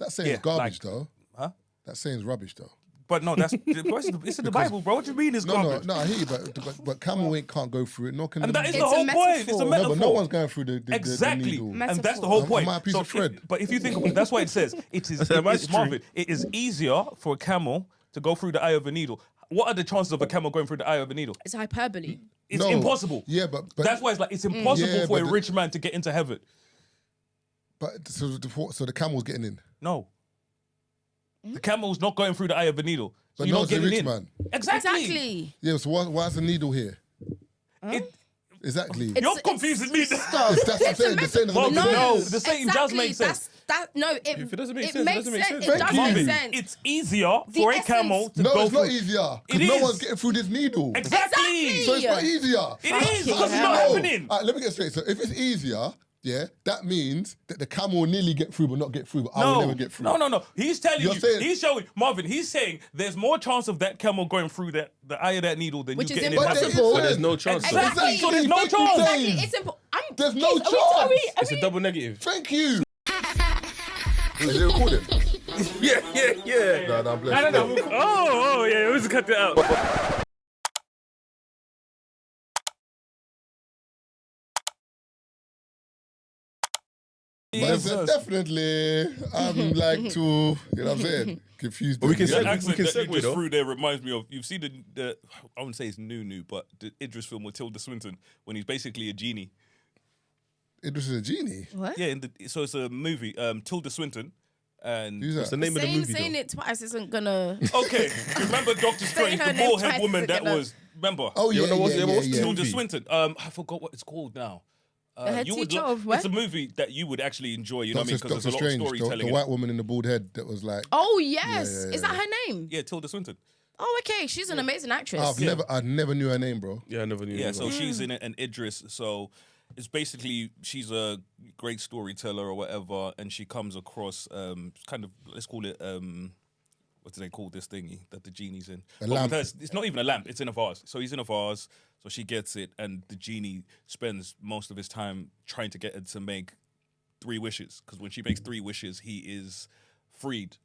That saying's garbage, though. Huh? That saying's rubbish, though. But no, it's in the Bible, bro. What do you mean it's garbage? No, I hear you, but camel can't go through it. Nor can And that is the the whole point. It's a metaphor. No, but no one's going through the exactly. needle. And that's the whole point. Am I a piece of thread? But if you think about it, that's why it says Marvin, it is easier for a camel to go through the eye of a needle. What are the chances of a camel going through the eye of a needle? It's hyperbole. It's impossible. Yeah, but that's why it's impossible for a rich man to get into heaven. But so the camel's getting in. No. The camel's not going through the eye of a needle. So But you're no, not it's a getting rich in. man. Exactly. Yeah, so why's the needle here? Exactly. You're confusing me. Stop. That's what I'm saying. The saying doesn't make sense. No, the saying does make sense. If it doesn't make sense, it doesn't make sense. It does Thank make you. sense. It's easier for a camel to No, go it's through. not easier. It Because no is. one's getting through this needle. Exactly. So it's not easier. It is because it's hell. not happening. All right, let me get straight. So if it's easier, yeah, that means that the camel will nearly get through but not get through, but I will never get through. No. He's telling You're you. saying- He's showing Marvin. He's saying there's more chance of that camel going through the eye of that needle than Which you is getting in heaven. impossible. But there's no chance. though. Exactly. So there's no Thank you, chance. Exactly. James. It's simple. There's no chance. It's a double negative. Thank you. Is it recording? Yeah. No, I'm blessed. No. Oh, yeah. Let's cut that out. But definitely, I'm like to, you know what I'm saying? Confused. But we can That segue- accent we can that you segue, just though. threw there reminds me of, you've seen the I wouldn't say it's new, but the Idris film with Tilda Swinton when he's basically a genie. Idris is a genie. What? Yeah, so it's a movie, Tilda Swinton. And Who's that? What's the name of the movie, Saying though? it twice isn't gonna. okay, remember Doctor Saying Strange, her the name bald head twice woman is that gonna- was, remember? Oh, yeah, what's yeah, the yeah. Tilda yeah. Swinton. I forgot what it's called now. The head you would teacher lo- of what? It's a movie that you would actually enjoy, you know what I mean? Because Doctor there's a lot of Strange, storytelling. the in it. white woman in the bald head that was like, Oh yes, Yeah, is that her name? Yeah, Tilda Swinton. Oh okay, she's an amazing actress. I never knew her name, bro. Yeah, I never knew. Yeah, that. so she's in it, and Idris. So it's basically she's a great storyteller or whatever, and she comes across kind of, let's call it what do they call this thingy that the genie's in? A But lamp. with her, it's not even a lamp; it's in a vase. So he's in a vase. So she gets it, and the genie spends most of his time trying to get her to make 3 wishes. Because when she makes 3 wishes, he is freed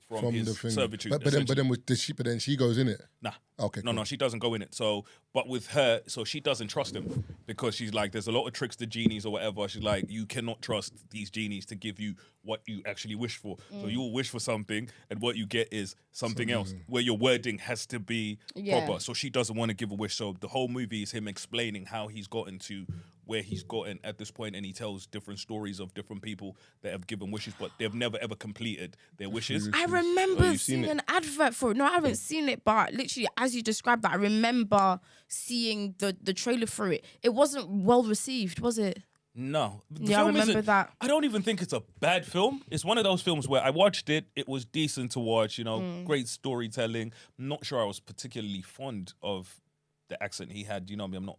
from his the thing. servitude. But then she goes in it. Nah. Okay, No, cool. no, she doesn't go in it. So, but with her, so she doesn't trust him because she's like, there's a lot of tricks to genies or whatever. She's like, you cannot trust these genies to give you what you actually wish for. So you will wish for something, and what you get is something else, where your wording has to be proper. So she doesn't want to give a wish. So the whole movie is him explaining how he's gotten to where he's gotten at this point, and he tells different stories of different people that have given wishes, but they've never ever completed their wishes. I remember you've seen seeing it? an advert for it. No, I haven't seen it, but literally, as you described that, I remember seeing the trailer for it. It wasn't well received, was it? No. The Yeah, I film remember isn't- that. I don't even think it's a bad film. It's one of those films where I watched it, it was decent to watch, you know, great storytelling. I'm not sure I was particularly fond of the accent he had. You know what I mean? I'm not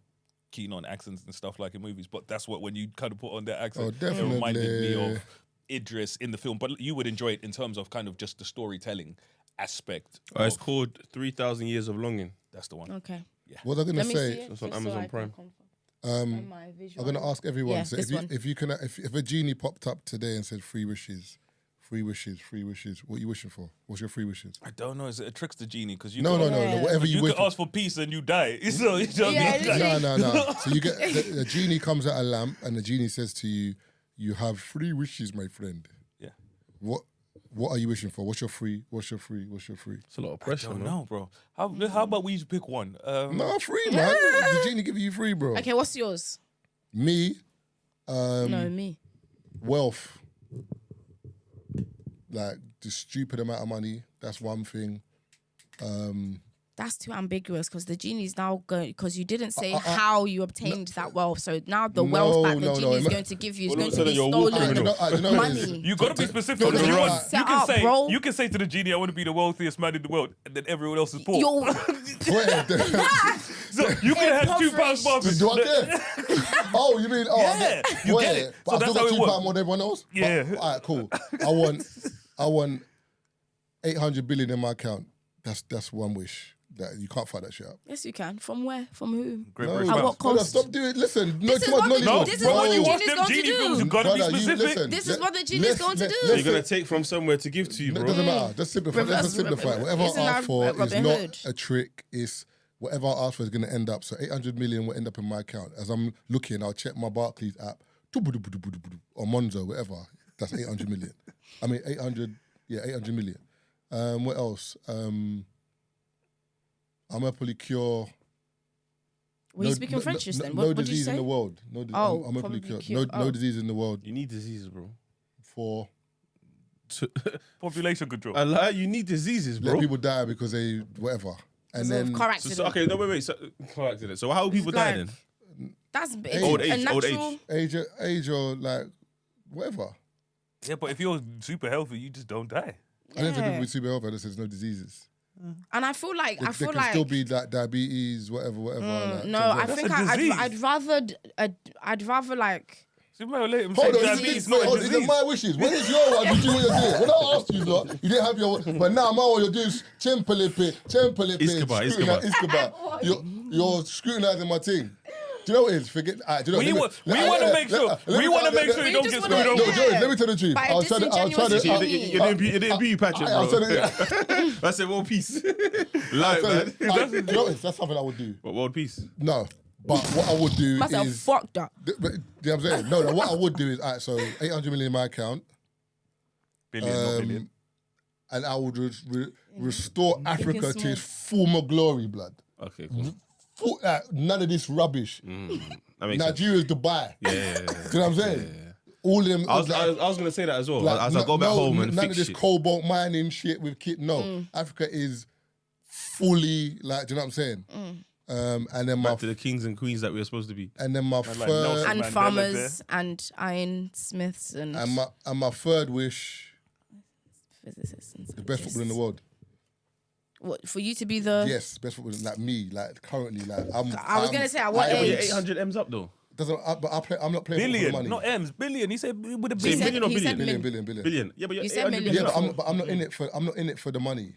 keen on accents and stuff like in movies, but that's what, when you kind of put on that accent, it reminded me definitely. of Idris in the film. But you would enjoy it in terms of kind of just the storytelling aspect. It's of- called 3,000 Years of Longing. That's the one. Okay. What was I Let gonna me say? see it. It's on just Amazon I can Prime. confirm. I'm gonna ask everyone. Yeah, So this one. if a genie popped up today and said 3 wishes, 3 wishes, 3 wishes, what are you wishing for? What's your 3 wishes? I don't know. Is it a trickster genie? Because you No, can- whatever You you wish could for. ask for peace and you die. So, you know what I Yeah, mean? literally. No. So you get the genie comes at a lamp, and the genie says to you, "You have 3 wishes, my friend." Yeah. What are you wishing for? What's your 3? What's your 3? What's your 3? It's a lot of I pressure, don't no? know, bro. How about we just pick one? No, 3, man. The genie give you 3, bro. Okay, what's yours? Me, No, me. wealth, like the stupid amount of money. That's one thing. That's too ambiguous because the genie's now going, because you didn't say how you obtained that wealth. So now the wealth that the genie is going to give you is All of going a to sudden be you're stolen walking in You know what it is? money. You got to be specific. No, because no, you, no. Set up, say, bro. you can say to the genie, I want to be the wealthiest man in the world, and then everyone else is poor. You're So you can have £2 more. Do I care? Oh, you mean? Oh, Yeah, you get it. But So I that's still how got it £2 works. more than everyone else. Yeah. But, all right, cool. I want 800 billion in my account. That's one wish. That you can't fuck that shit up. Yes, you can. From where? From who? Great No, British At Bounce. what cost? Stop doing. Listen, no, This is too much what the- knowledge. this is Bro, what you the watch genie's them going to genie do. films, you gotta be Brother, you specific. listen. This is what the genie's going to do. So you're gonna take from somewhere to give to you, It bro. doesn't matter. Just simplify. Let's just simplify. Whatever Isn't I that ask for is Robin not Hood? a trick. It's whatever I ask for is going to end up. So 800 million will end up in my account. As I'm looking, I'll check my Barclays app or Monzo, whatever. That's 800 million. I mean 800. Yeah, 800 million. What else? I'm gonna probably cure. Were you speaking French just then? No What did you disease in say? the world. Oh, I'm probably hopefully cure. no disease in the world You need diseases, bro. for Population control. I lie. You need diseases, let bro. people die because they whatever. And Because of then car So, accident. okay, no, wait. So, car accident. So how will people die like- then? That's Old a age, natural. old age. age or like whatever. Yeah, but if you're super healthy, you just don't die. I don't think Yeah. people with super healthy. There's no diseases. And I feel like There can still be like diabetes, whatever. Like, no, I That's think a disease. I'd rather like. Super let him Hold say on, diabetes these is not a are disease. my wishes. When is your one? You do what you're doing. When I asked you, lot, you didn't have your. But now my one, you're doing Chempelepe, Iskaba. You're scrutinizing my thing. Do you know what it is? Forget. Do you know, We want to make sure. We want to make sure you don't get just screwed wanna- over. No, Yeah. Joey, let me tell the truth. By a I'll try to. disingenuous You means. didn't be Patrick, I'll bro. tell you. I said world peace. Lie, man. Do you know what it is? That's something I would do. What, world peace? No, but what I would do Myself is. fucked up. You know what I'm saying? No, what I would do is, alright, so 800 million in my account, Billion, not billion. and I would restore Africa to small. its former glory, blood. Okay, cool. None of this rubbish. That makes sense. Nigeria's Dubai. Yeah. Do you know what I'm saying? All them. I was gonna say that as well. like, As I go back home and none fix of this shit. cobalt mining shit with kid. No, Africa is fully like. Do you know what I'm saying? And then Back to the kings and queens that we were supposed to be. and then my like third Nelson And Mandela farmers and ironsmiths and and my third wish, physicists and the best footballer in the world. What, for you to be the? Yes, best footballer like me, like currently, like I'm. I was gonna say at what I- But you're age? 800 M's up though. But I'm not playing Billion, for the money. not M's. Billion. He said with a Say billion. million or he said billion? million. Billion. Yeah, but you're You said 800 million. Yeah, up. but I'm not in it for. I'm not in it for the money.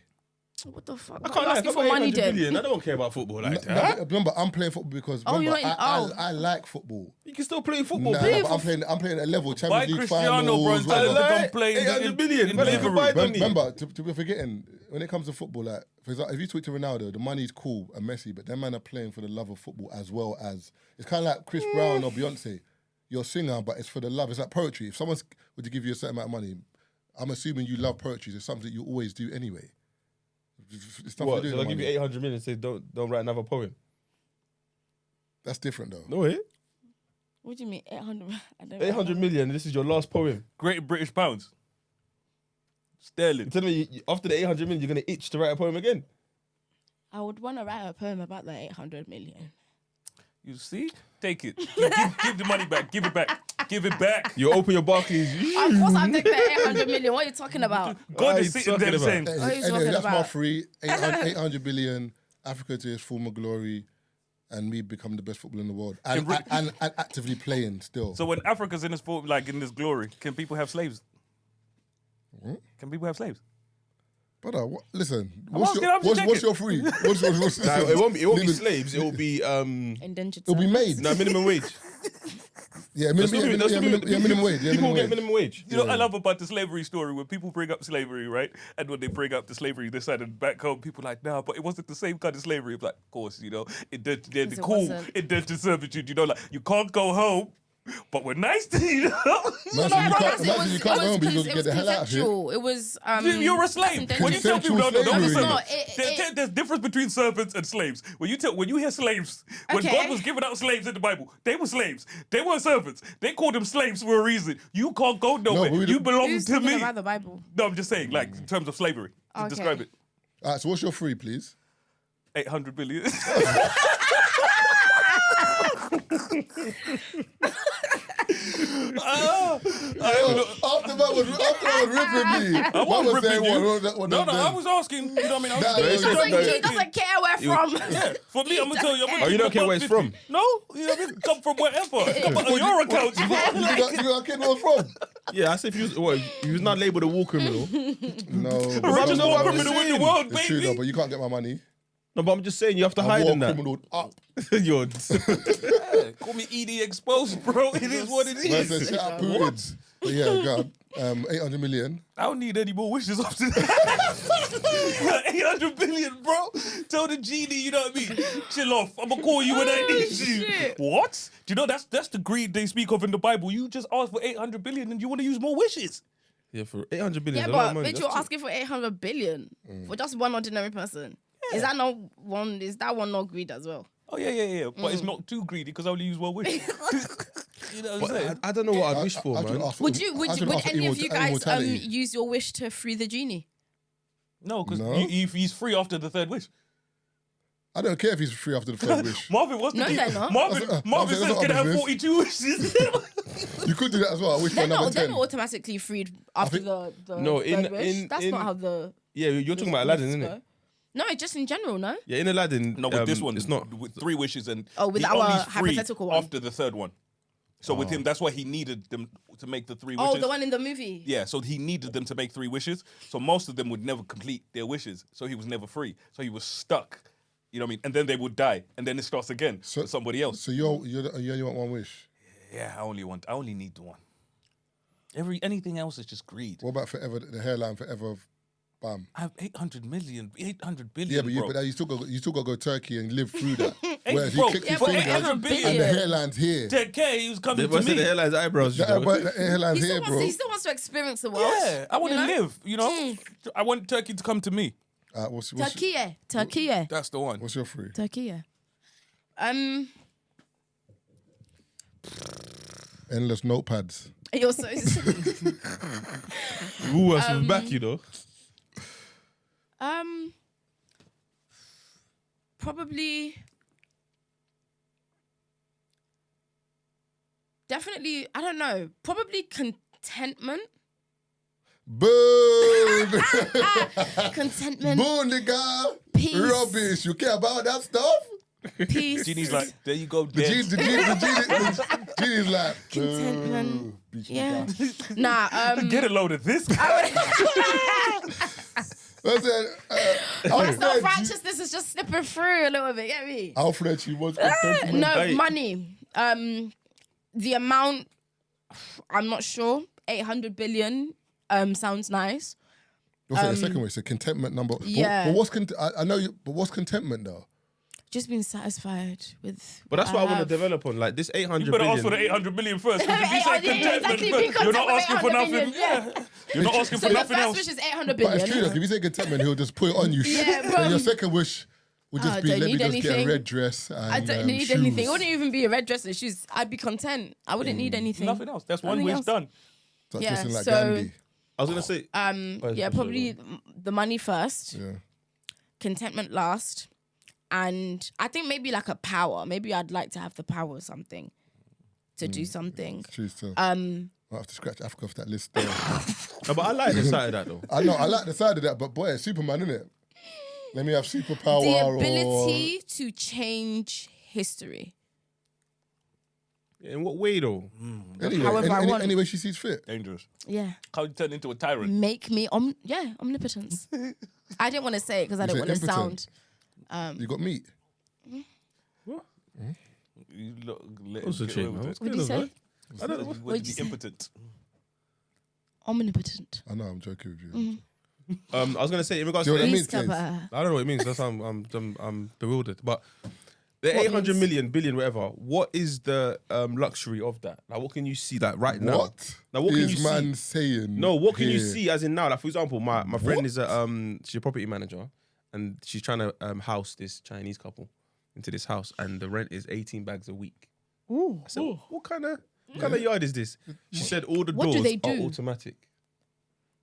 What the fuck? I can't lie. If asking I for got money 800 then. billion, I don't care about football like No, that. but remember, I'm playing football because Oh, remember, you're not in- I like football. You can still play football, Nah, bro. but I'm playing at level Buy Champions League Cristiano, bro, finals. instead of whatever. them playing 800 billion. in Man, they Liverpool. can buy money. Remember, to be forgetting, when it comes to football, like for example, if you talk to Ronaldo, the money's cool and Messi, but them man are playing for the love of football as well as it's kind of like Chris Brown or Beyonce. You're a singer, but it's for the love. It's like poetry. If someone were to give you a certain amount of money, I'm assuming you love poetry. It's something you always do anyway. It's nothing What? to do So with I'll give you money. 800 million and say don't write another poem. That's different though. No way. What do you mean 800? I don't 800 million. This is your last poem. Great British pounds. Sterling. You tell me after the 800 million, you're gonna itch to write a poem again. I would want to write a poem about the 800 million. You see? Take it. Give the money back. Give it back. Give it back. You open your Barclays. Of course, I'll take the 800 million. What are you talking about? God What is are you sitting there talking saying, What are you Anyway, talking that's my about? free 800 billion, Africa to its former glory, and me become the best footballer in the world, and actively playing still. so when Africa's in this form, like in this glory, can people have slaves? Can people have slaves? Brother, listen. I'm just What's checking. your free? What's Nah, it won't be Living- slaves. It will be Indentured It'll be servants. made. minimum wage. Yeah, minimum wage. Yeah, People minimum get wage. minimum wage. You know what I love about the slavery story when people bring up slavery, right? And when they bring up the slavery this side and back home, people are like, nah, but it wasn't the same kind of slavery. It's like, of course, you know, the it cool wasn't. indentured servitude, you know, like you can't go home, but we're nice to you. Imagine you can't go home, but you get the hell out of here. It was You're a slave. When you tell people, no, don't Consensual listen. slavery. There's difference between servants and slaves. When you hear slaves, when Okay. God was giving out slaves in the Bible, they were slaves. They weren't servants. They called them slaves for a reason. You can't go nowhere. but we You belong Who's to talking me. about the Bible? No, I'm just saying, like in terms of slavery, to Okay. describe it. All right, so what's your free, please? 800 billion. After that was ripping me. I wasn't ripping you. No, I was asking. You know what I mean? I was Nah, just no, It's like no, he doesn't care where from. yeah, for me, I'm gonna tell you. I'm gonna Oh, you keep don't it care where it's 150. from? No, you know what I mean? Come from wherever. Come on your account. You got a kid where from? Yeah, I said if you was not labeled a war criminal. No. Richest know war what I'm criminal in the saying. world, It's true though, baby. but you can't get my money. No, but I'm just saying you have to A hide war in that. criminal up. You're Yeah, call me ED exposed, bro. It is what it Man said, is. shut up, Putin. But yeah, God, 800 million. I don't need any more wishes after that. 800 billion, bro. Tell the genie, you know what I mean? Chill off. I'm gonna call you when I need you. shit. What? Do you know that's the greed they speak of in the Bible? You just asked for 800 billion and you want to use more wishes. yeah, for 800 billion. Yeah, a lot of but money. bitch, you're asking for 800 billion for just one ordinary person. Is that not one? Is that one not greed as well? Oh yeah. But it's not too greedy because I only use one wish. You know what I'm saying? I don't know what I'd wish for, I man. ask for- Would I should've asked for any of you guys immortality. use your wish to free the genie? No, because No. he's free after the third wish. I don't care if he's free after the third wish. Marvin wants to No, keep. they're not. Marvin That's says not can I have business. 42 wishes. You could do that as well. I wish for They're another not. They're 10. not automatically freed after think- the No, third wish. That's not how the. Yeah, you're talking about Aladdin, isn't it? No, just in general, no. Yeah, in Aladdin. No, with this one, it's not. with 3 wishes and Oh, with he our only's free hypothetical one. after the third one. So with him, that's why he needed them to make the 3 wishes. Oh, the one in the movie. Yeah, so he needed them to make 3 wishes. So most of them would never complete their wishes. So he was never free. So he was stuck. You know what I mean? And then they would die, and then it starts again for somebody else. So you only want one wish. Yeah, I only need the one. Anything else is just greed. What about forever? The hairline forever. Bam. I have 800 billion, Yeah, but bro. you still got to go Turkey and live through that. Whereas bro, you click yeah, your but fingers 800 billion. and the hairline's here. 10K, he was coming They to me. the hairline's eyebrows. The hairline's He here, still, bro. he still wants to experience the world. Yeah, I want to You know? live, you know? I want Turkey to come to me. Turkey. That's the one. What's your free? Turkey. Endless notepads. You're so. Who else was back, you know? Probably. Definitely, I don't know. Probably contentment. Boom! Contentment. Boom, nigga! Peace. Rubbish. You care about that stuff? Peace. Genie's like, there you go, The dead. genie's like, Contentment. boo, bitch, Yeah. nigga. Nah. Get a load of this. I said, Self righteousness is just slipping through a little bit. Get me? Alfred, she was contentment. No, Hey. money. The amount, I'm not sure. 800 billion sounds nice. What's the second way? So contentment number. Yeah. But what's I know you. But what's contentment though? Just being satisfied with. But that's what I want to have. develop on. Like this 800 You better billion. ask for the 800 million first. 'cause if you Yeah, say yeah, contentment exactly. first, Be you're not content asking with for 800 nothing. million, Yeah. You're not asking So for the nothing first else. wish is 800 But it's billion. true. Like, if you say contentment, he'll just put it on you. Yeah, bro. And your second wish would just I be don't let me need just get a anything. red dress. And, I don't need shoes. anything. It wouldn't even be a red dress and shoes. I'd be content. I wouldn't need anything. Nothing else. That's one Nothing wish else. done. Start Yeah, dressing like so- Gandhi. I was gonna say. Yeah, probably the money first. Yeah. Contentment last. And I think maybe like a power. Maybe I'd like to have the power or something to do something. Choose to. Uh, I'll have to scratch Africa off that list. There. No, but I like the side of that though. I know. I like the side of that, but boy, it's Superman, isn't it? Let me have superpower The ability to change history. In what way though? or anyway, however I want. any way she sees fit. Dangerous. Yeah. Can't you turn into a tyrant? Make me omnipotence. I didn't want to say it because I You didn't say want to impotent. sound. You got meat. You look, let What's him the get chain, away with man? it. What did you say? I don't know. You What'd want to you be say? impotent. Omnipotent. I know. I'm joking with you. I was gonna say in regards Do you to know what the, I mean? Please Taze? cover. I don't know what it means. That's why I'm bewildered. But the What 800 means? million, billion, whatever. What is the luxury of that? Like, what can you see that right now? What Now, what can is you man see? saying? No, what can you here? see as in now? Like, for example, my friend What? is she's a property manager, and she's trying to house this Chinese couple into this house, and the rent is 18 bags a week. Ooh. I said, what kind of yard is this? She said all the What do doors they are do? automatic.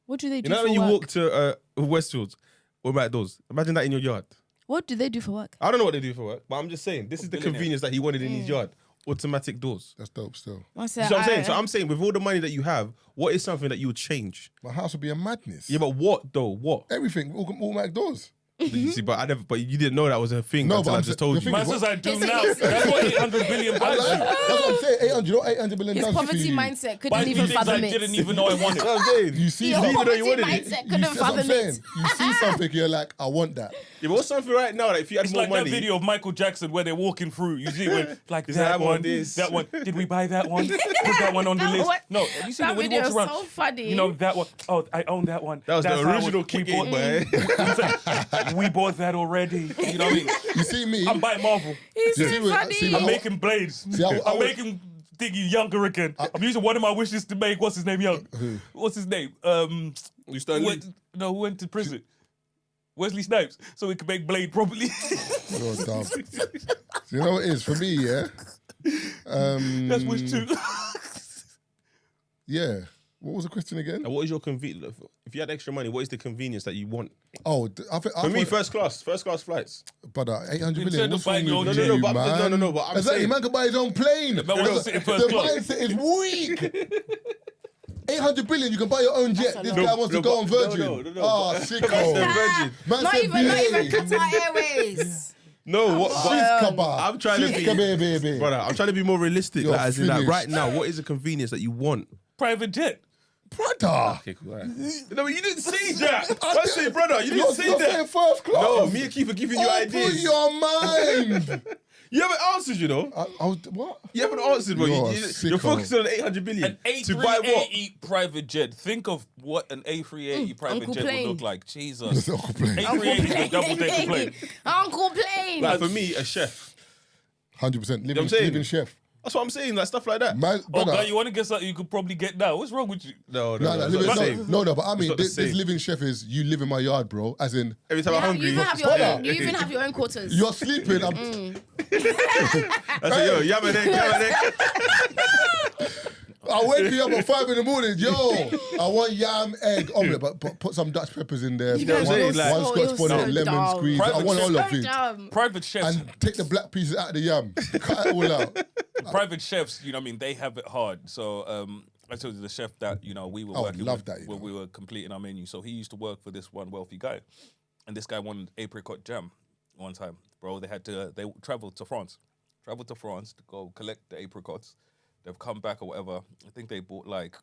What do they do You know for when you work? walk to Westfields, automatic doors. Imagine that in your yard. What do they do for work? I don't know what they do for work, but I'm just saying this is the billionaires. convenience that he wanted in his yard. Automatic doors. That's dope. Still, I You see what I'm saying? So I'm saying with all the money that you have, what is something that you would change? my house would be a madness. Yeah, but what though? What? Everything, automatic doors. You see, but I never. But you didn't know that was a thing No, until but I I'm just saying- told the you. thing Man is, says I do now. That's what 800 billion buys you. That's what I'm saying. 800, you know what 800 billion His does to poverty you? mindset couldn't Buys me even things I fathom it. didn't even know I wanted. That's what I'm saying. You see Your something, poverty you wanted it. mindset you couldn't see what I'm fathom saying? it. You see something, you're like, I want that. Yeah, but what's something right now that if you had It's more like money, that video of Michael Jackson where they're walking through. You see when like Is that that one, one this? that one. Did we buy that one? Put that one on the That list. one- No, have you seen that it when he video walks is around? so funny. You know that one. Oh, I own that one. that was That's the how original we kick bought- boy. We bought that already. You know what I mean? You see me? I'm buying Marvel. He's You so see what- funny. see what I'm I- making blades. See, I I'm would- making Diggy younger again. I'm using one of my wishes to make what's his name young. What's his name? You Stan Lee? Who went to prison? Wesley Snipes, so we can make Blade properly. So dumb. So you know what it is for me, yeah. That's wish too. Yeah. What was the question again? And what is your convenience? If you had extra money, what is the convenience that you want? Oh, I think For me, first class flights. But 800 Instead million. of What's wrong buying with your you, jet. No, but man? no, but I'm exactly, saying- man can buy his own plane. man wants to sit in first the class. mindset is weak. 800 billion, you can buy your own jet. That's a This lot. guy wants to No, go but- on Virgin. no. Oh, That's the sicko. Virgin. Man Not said even BA. Qatar Airways. No, what? She's kebab. I'm trying to She's be, kebab, baby. brother. I'm trying to be more realistic. You're Like, as in, like, finished. right now, what is the convenience that you want? Private jet. Brother. Okay, cool. Right. No, but you didn't say that. I say, brother, you didn't say You're saying that. first class. No, me and Keith are giving you Open ideas. your mind. You haven't answered, you know. I was, what? You haven't answered, bro. You're a You're sicko. focusing on 800 billion. An To buy what? A380 private jet. Think of what an A380 private Uncle jet Plane. would look like. Jesus. Uncle Plane. A380 is a double decker plane. Uncle Plane. Like, for me, a chef. 100% what I'm saying? living chef. That's what I'm saying, like, stuff like that. Man, Oh, brother. God, you want to get something you could probably get now? What's wrong with you? No, No, it's not the same. no, but I mean, not the this same. living chef is you live in my yard, bro. As in, Every time I'm You hungry, even have your Brother. own. You even have your own quarters. you're sleeping. I'm, I say, yo, yam an egg. I wake you up at 5 in the morning. Yo, I want yam, egg, omelette, but put some Dutch peppers in there. You know what I'm saying? Like- one Scotch bonnet, lemon dumb. squeeze. I Private want all chef. of it. Dumb. Private chefs. And take the black pieces out of the yam. Cut it all out. Private chefs, you know what I mean, they have it hard. So I told you the chef that, you know, we were I would working love with that, you when know. we were completing our menu. So he used to work for this one wealthy guy. And this guy wanted apricot jam one time. Bro, they traveled to France. Traveled to France to go collect the apricots. They've come back or whatever. I think they bought like,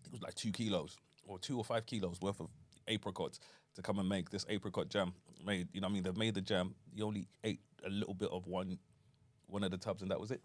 it was like 2 kilos or 2 or 5 kilos worth of apricots to come and make this apricot jam. Made, you know what I mean? They've made the jam. He only ate a little bit of one of the tubs and that was it.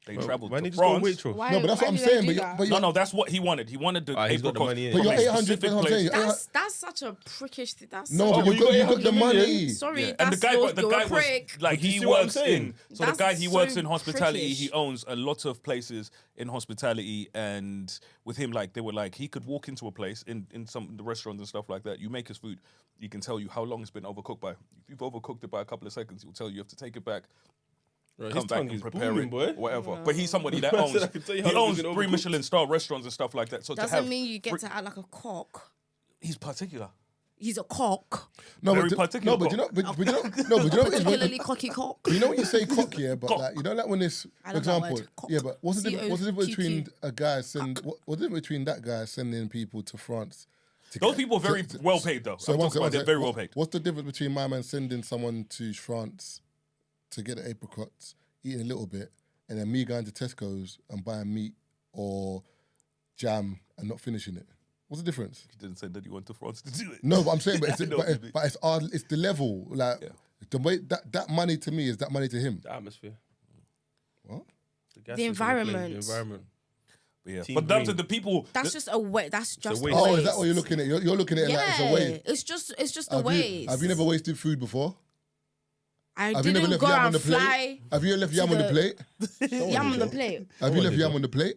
They traveled Why to didn't you just go France. Waitrose? Why, No, but that's why what I'm do they saying. do But that? you're, No, that's what he wanted. He wanted the He's got the apricots money in. but from you're a 800. specific That's what I'm place. saying. That's such a prickish thing. That's No, such but a- you got the 800 million. money. Sorry, Yeah. that's And the guy, you're the guy a was prick. like, you he see what I'm works saying? in. So the That's guy, he works so in hospitality. prickish. He owns a lot of places in hospitality, and with him, like they were like, he could walk into a place in some of the restaurants and stuff like that. You make his food, he can tell you how long it's been overcooked by. If you've overcooked it by a couple of seconds, he'll tell you have to take it back. Right, Come his back tongue and is prepare booming, it, boy. whatever. But he's somebody that I owns. said I can tell you how He long owns it's been 3 overcooked. Michelin star restaurants and stuff like that. So to Doesn't have, mean you get to act like a cock. he's particular. He's a cock. No, Very but particular no, but you know, cock. but you know, no, but you know, what it is, Particularly cocky cock. you know when you say cock, yeah, but Cock. like, you know, like when it's, I for love that example, word, cock. yeah, but what's the difference between COQQ? a guy what's the difference between that guy sending people to France? Those people are very well paid, though. So I'm one talking about second, they're very well paid. What's the difference between my man sending someone to France to get the apricots, eating a little bit, and then me going to Tesco's and buying meat or jam and not finishing it? What's the difference? He didn't send anyone to France to do it. No, but I'm saying, but it's, I know but, what you it's, mean. but it's the level, like Yeah. the way that money to me is that money to him. The atmosphere. What? gas The is gonna play, environment. The environment. But yeah, Team but down to green. the people. That's just a way. That's just waste. a Oh, waste. is that what you're looking at? You're looking at it like it's a waste. It's just a Have waste. you never wasted food before? I Have you never didn't left go yam on and the plate? fly Have you left yam to on the the- plate? yam on the plate. Have you left did yam that. on the plate?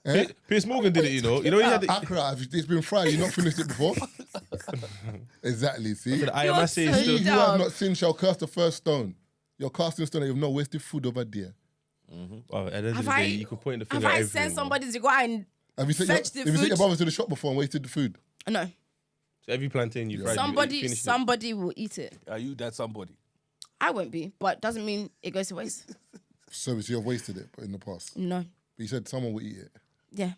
Eh? Piers Morgan did it, you know. You know, he had the, Accra, it's been fried. You've not finished it before. Exactly. See, the I You're am saying so he still. who dumb. have not sinned shall cast the first stone. You're casting stone and you've not wasted food over there. Well, at the end of Have the day, I- you can point the Have finger at I everything. sent somebody to go out and Have you sent Fetch the have you sent your food. brother to the shop before and wasted the food? no? So every plantain you fried, Somebody, you finished it. somebody will eat it. Are you that somebody? I won't be, but doesn't mean it goes to waste. So you've wasted it in the past. No. But you said someone will eat it. Yeah.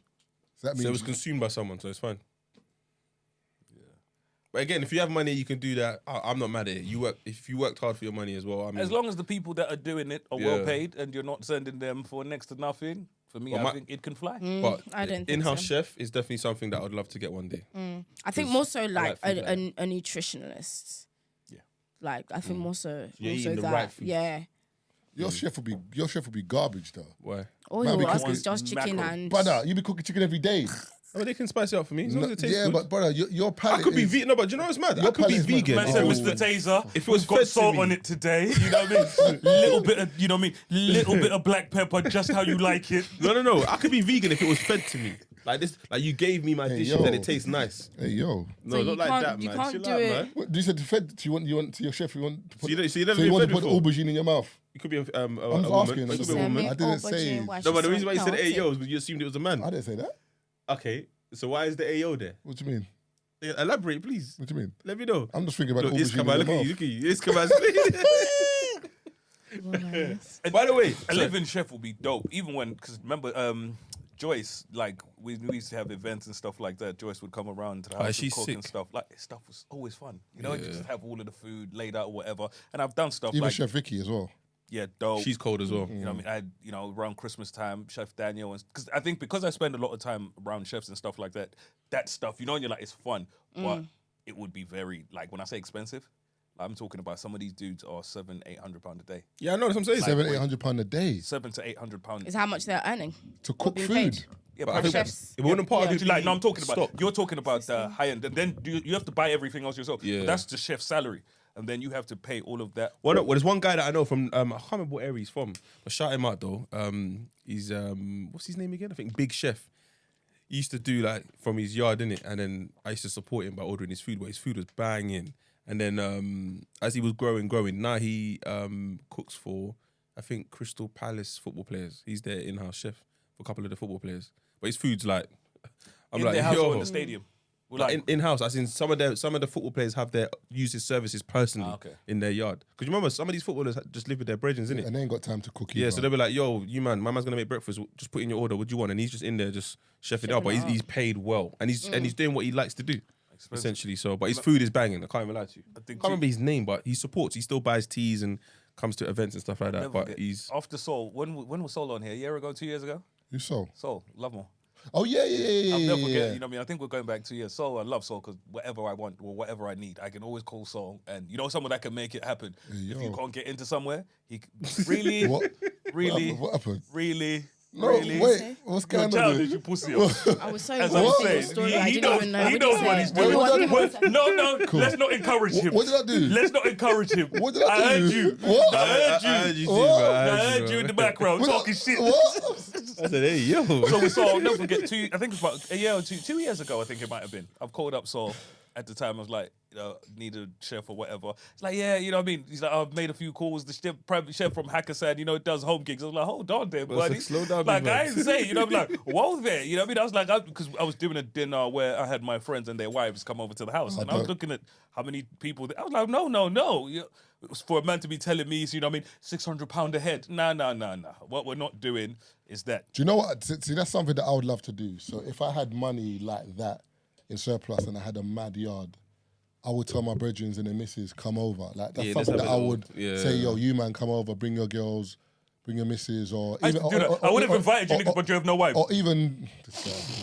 So that So it was means consumed by someone, so it's fine. But again, if you have money, you can do that. I'm not mad at it. If you worked hard for your money as well. I mean, as long as the people that are doing it are well paid and you're not sending them for next to nothing, for me, I think it can fly. But I don't think in-house so. chef is definitely something that I'd love to get one day. I think more so like like a nutritionalist. Yeah. Like I think more so eating the that. right food. Yeah. Your chef would be garbage though. Why? All Man, you because ask is just chicken mackerel. and Brother, you be cooking chicken every day. Oh, they can spice it up for me. As long as it tastes Yeah, good. but brother, your palate I could be is- vegan. No, but do you know what's mad? I Your could be palate is mad. vegan. Man if said, it was Mr. fed- Taser, if it was we've got fed to salt me. on it today. You know what I mean? Little bit of, you know what I mean? Little bit of black pepper, just how you like it. No. I could be vegan if it was fed to me. Like this, like you gave me my dishes yo. and it tastes nice. Hey yo, No, So not you like can't- that, you man. can't Chill do out, it. man. what, you said fed. You want to your chef. You want to put, So you never so you been want fed to put before? aubergine in your mouth. It could be a I'm woman. just asking. It could be a Send woman. me I didn't say- aubergine while No, she's but the reason why you so said chaotic. AO is because you assumed it was a man. I didn't say that. Okay, so why is the AO there? What do you mean? Elaborate, please. What do you mean? Let me know. I'm just thinking about Look, aubergine in Iskaba, your look at mouth. you, look at you. Iskaba, By the way, A living chef will be dope. Even when, because remember, Joyce, like, we used to have events and stuff like that. Joyce would come around to the house and she's cook and sick. stuff. Like, stuff was always fun. You know, you just have all of the food laid out or whatever. And I've done stuff Even like, Chef Vicky as well. yeah, dope. she's cold as well. You know what I mean? I had, you know, around Christmas time, Chef Daniel, and because I think because I spend a lot of time around chefs and stuff like that, that stuff, you know, and you're like, it's fun, but it would be very, like, when I say expensive, I'm talking about some of these dudes are £700-800 a day. Yeah, I know that's what I'm saying. £700-800 a day £700 to £800. Is how much they're earning. to cook being food. paid. Yeah, But I but think chefs. it wasn't part of it. like, no, I'm talking about. Stock. You're talking about the high end, and then you have to buy everything else yourself. Yeah. But that's the chef's salary, and then you have to pay all of that. Well, there's one guy that I know from I can't remember what area he's from, but shout him out though. He's what's his name again? I think Big Chef. He used to do like from his yard, innit? And then I used to support him by ordering his food, but his food was banging. And then as he was growing, now he cooks for I think Crystal Palace football players. He's their in-house chef for a couple of the football players. But his food's like I'm In like their house or yo. in the stadium. Well, Like like, in-house, as in some of the football players have use his services personally okay. in their yard. Because you remember some of these footballers just live with their brethren, innit? And they ain't got time to cook Yeah, either. so they'll be like, yo, you man, my man's gonna make breakfast. Just put in your order. What do you want? And he's just in there, just chef it out. But he's paid well, and he's doing what he likes to do, essentially. So, but his food is banging. I can't even lie to you. I think can't remember his name, but he supports. He still buys teas and comes to events and stuff like that. never But forget. he's After Soul. When was Soul on here? A year ago, 2 years ago? You so? Soul, love more. Oh yeah. I'll never forget. yeah. You know what I mean? I think we're going back 2 years. Soul, I love Soul because whatever I want or whatever I need, I can always call Soul, and you know someone that can make it happen. If you yo. can't get into somewhere, really, What? really, What happened? really. No, really? wait. What's You're going on? childish, there? you pussy. I was so As involved I'm in the saying, story, I he didn't knows, even know. he What knows did you what say? he's doing. What did I No, let's not encourage him. What did I do? Let's not encourage him. What did I heard do? you. What? I heard you. too, What? man. I heard you in the background What? talking shit. What? I said, hey, yo. So we saw, never forget, I think it was about a year or 2 years ago, I think it might have been. I've called up Saul at the time. I was like, need a chef or whatever. It's like, yeah, you know what I mean? He's like, I've made a few calls. The private chef from Hakkasan, you know, does home gigs. I was like, hold on there, Well, buddy. it's like, slow down, Like, big I man. ain't say, you know, I'm like, whoa there. You know what I mean? I was like, because I was doing a dinner where I had my friends and their wives come over to the house. And I was don't- looking at how many people, I was like, no. It was for a man to be telling me, you know what I mean, £600 a head. Nah. What we're not doing is that. Do you know what? See, that's something that I would love to do. So if I had money like that in surplus and I had a mad yard, I would tell my brethren and the missus, come over. Like, that's Yeah, something let's that have I a little- would yeah. say, yo, you man, come over, bring your girls, bring your missus, or I, even... used to do that. I would have invited you niggas, but you have no wife. Or even...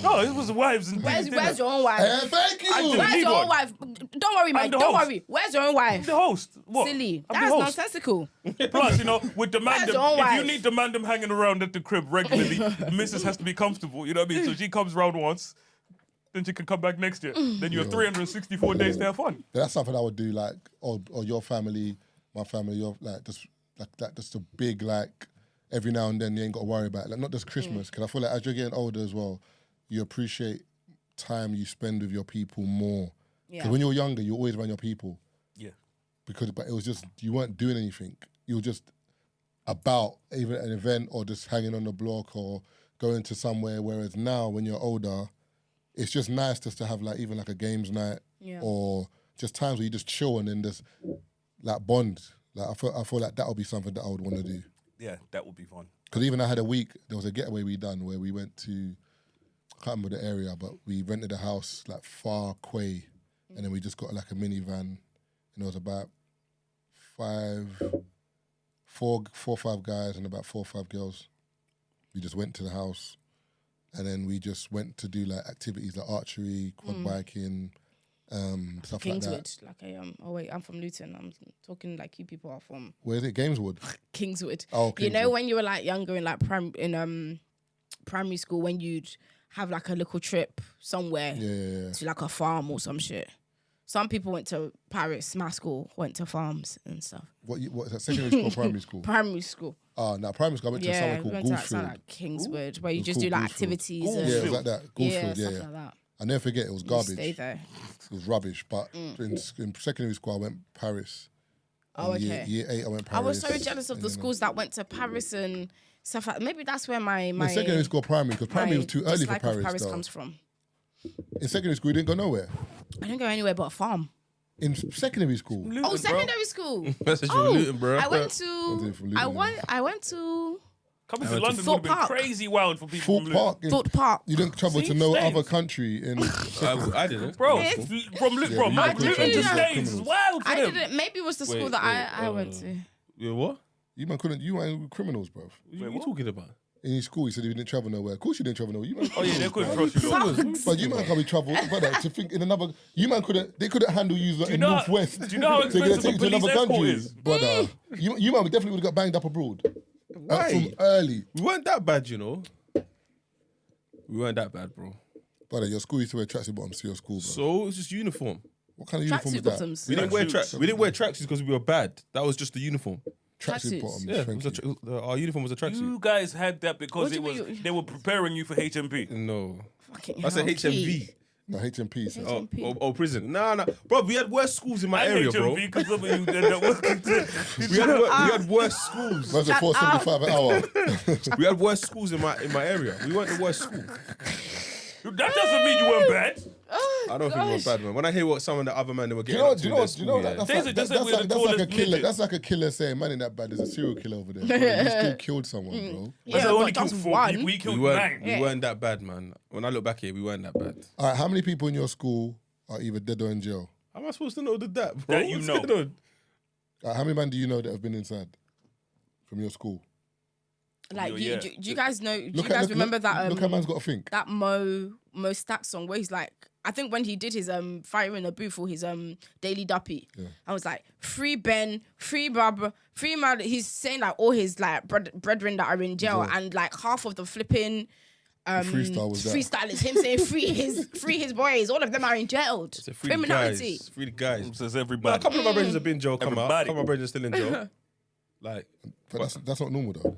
No, it was wives and Where's dinner. your own wife? Hey, thank I do. you! Where's need your one. own wife? Don't worry, mate. the Don't host. worry. Where's your own wife? The host. What? Silly. I'm the That's host. nonsensical. Plus, you know, with the man, Where's your own if you wife? need the man them hanging around at the crib regularly, the missus has to be comfortable. You know what I mean? So she comes round once, then she can come back next year. Then you have 364 days to have fun. That's something I would do, like, or your family, my family, your just a big, like, every now and then you ain't got to worry about it. Like, not just Christmas, because I feel like as you're getting older as well, you appreciate time you spend with your people more. Because Yeah. when you're younger, you always around your people. Yeah. But it was just, you weren't doing anything. You were just about even an event or just hanging on the block or going to somewhere. Whereas now, when you're older, it's just nice just to have like even like a games night or just times where you just chill and then just like bond. Like I feel like that would be something that I would want to do. Yeah, that would be fun. Because even I had a week, there was a getaway we done where we went to, I can't remember the area, but we rented a house like far away and then we just got like a minivan, and it was about 4 or 5 guys and about 4 or 5 girls. We just went to the house, and then we just went to do like activities like archery, quad biking, stuff Kingswood, like that. oh wait, I'm from Luton. I'm talking like you people are from Where is it? Gameswood. Kingswood. Oh, You know Kingswood. when you were like younger in like primary school, when you'd have like a little trip somewhere Yeah. to like a farm or some shit. Some people went to Paris. My school went to farms and stuff. What is that? Secondary school or primary school? Primary school. Oh, no, primary school. I went to somewhere we called went to Goulsfield. like Kingswood, where you was just do called like Goulsfield. activities. Yeah, it was like that. Goulsfield, stuff yeah. like that. I never forget, it was You garbage. stay there. It was rubbish. But in secondary school, I went Paris. Oh, In okay. Year 8, I went I Paris. was so jealous of the schools that went to Paris and stuff like that. Maybe that's where my In secondary school, primary, because primary was too early for dislike of Paris. Paris though. comes from. In secondary school, you didn't go nowhere. I didn't go anywhere but a farm. In secondary school, Luton, Oh, bro. secondary school. Message from Luton, bro. I went Wasn't from to. Luton, I went to Coming to went to London would Thorpe have been Park. crazy wild for people Thorpe from Park. Luton. Thorpe Park. You didn't travel See, to no Staines. other country in. I didn't. Bro, Yes. from Luton, bro, you Mike, couldn't Luton to travel with Staines is criminals. wild for I them. didn't. Maybe it was the school Wait, that wait, I went to. Yeah, what? You man couldn't. You were criminals, bro. What are you talking about? In your school, you said you didn't travel nowhere. Of course, you didn't travel nowhere. You man, Oh yeah, they couldn't trust you. though. but you man can't be travel, brother. To think in another, you man couldn't. They couldn't handle you in know- Northwest. do you know how They're gonna expensive take you a to another police escort country, is? brother. You man definitely would have got banged up abroad. Why? From early, We weren't that bad, you know. We weren't that bad, bro. brother. Your school used to wear tracksuit bottoms to your school, bro. So it's just uniform. What kind of uniform Tracksuit is that? bottoms. We didn't wear Tracksuits. we didn't wear tracksuits because we were bad. That was just the uniform. Tracksuit Tracksuits. bottoms. Yeah, it thank was you. our uniform was a tracksuit. You guys had that because What do it you was mean you- they were preparing you for HMP. No, Fucking I said hell, HMV. No, HMP. sir. Oh, HMP. prison. Nah, bro. We had worse schools in my And area, bro. HMP because some of you ended up working. We had worse schools. That's a Shut up. $4.75 an hour. We had worse schools in my area. We weren't the worst school. That doesn't mean you weren't bad. I don't think we were gosh. bad, man. When I hear what some of the other men they were Do you getting know? up to Do you in know? their Do you know? school, yeah. That's Taser like, just said we're the that's like tallest a killer. midget. That's like a killer saying, "Man, ain't that bad." There's a serial killer over there. Bro. You still killed someone, bro. Yeah, That's only but killed just 4 one. people. We We killed weren't, 9. we weren't that bad, man. When I look back here, we weren't that bad. All right, how many people in your school are either dead or in jail? How am I supposed to know that, bro? That you What's know. going on? All right, how many men do you know that have been inside from your school? Like, Yeah. do you guys know? Do you Look guys at remember that? Look how man's got to think. That Mo Stack song where he's like, I think when he did his fire in the booth for his Daily Duppy, I was like, free Ben, free Barbara, free Mad. He's saying like all his like brethren that are in jail, and like half of the flipping freestyle was that. freestyle is him saying free his boys. All of them are in jail. It's a free the Criminality. guys. Free the guys. Says Nah, a everybody. couple of my brothers have been in jail. Come out. A Everybody. couple of my brothers are still in jail. Like, But that's not normal though.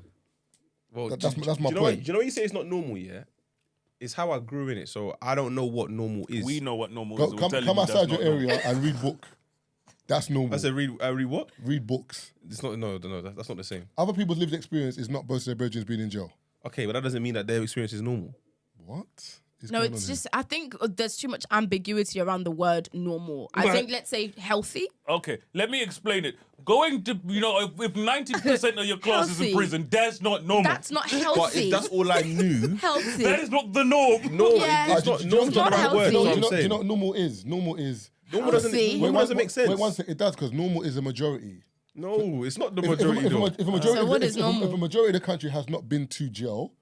well, That's my do you know point. do you know when you say it's not normal? Yeah, it's how I grew in it. So I don't know what normal is. We know what normal Go, is. We'll tell come you outside that's your not normal. area and read book. That's normal. I said read what? Read books. It's not. No, that's not the same. Other people's lived experience is not both of their brethren being in jail. Okay, but that doesn't mean that their experience is normal. What? is No, going it's on just I think there's too much ambiguity around the word normal. I Right. think let's say healthy. Okay, let me explain it. Going to, if 90% of your class is in Healthy. prison, that's not normal. That's not But healthy. if that's all I knew, Healthy. That is not the norm. no, Yeah. it's not. Do you know- Norm's not the not right word. healthy. That's what Do I'm you know saying. what normal is? Normal is. Normal doesn't. Healthy. Normal doesn't make sense. Wait one second. It does because normal is a majority. No, it's not the If majority. though. a majority, So what if, is if a- normal? if a majority of the country has not been to jail,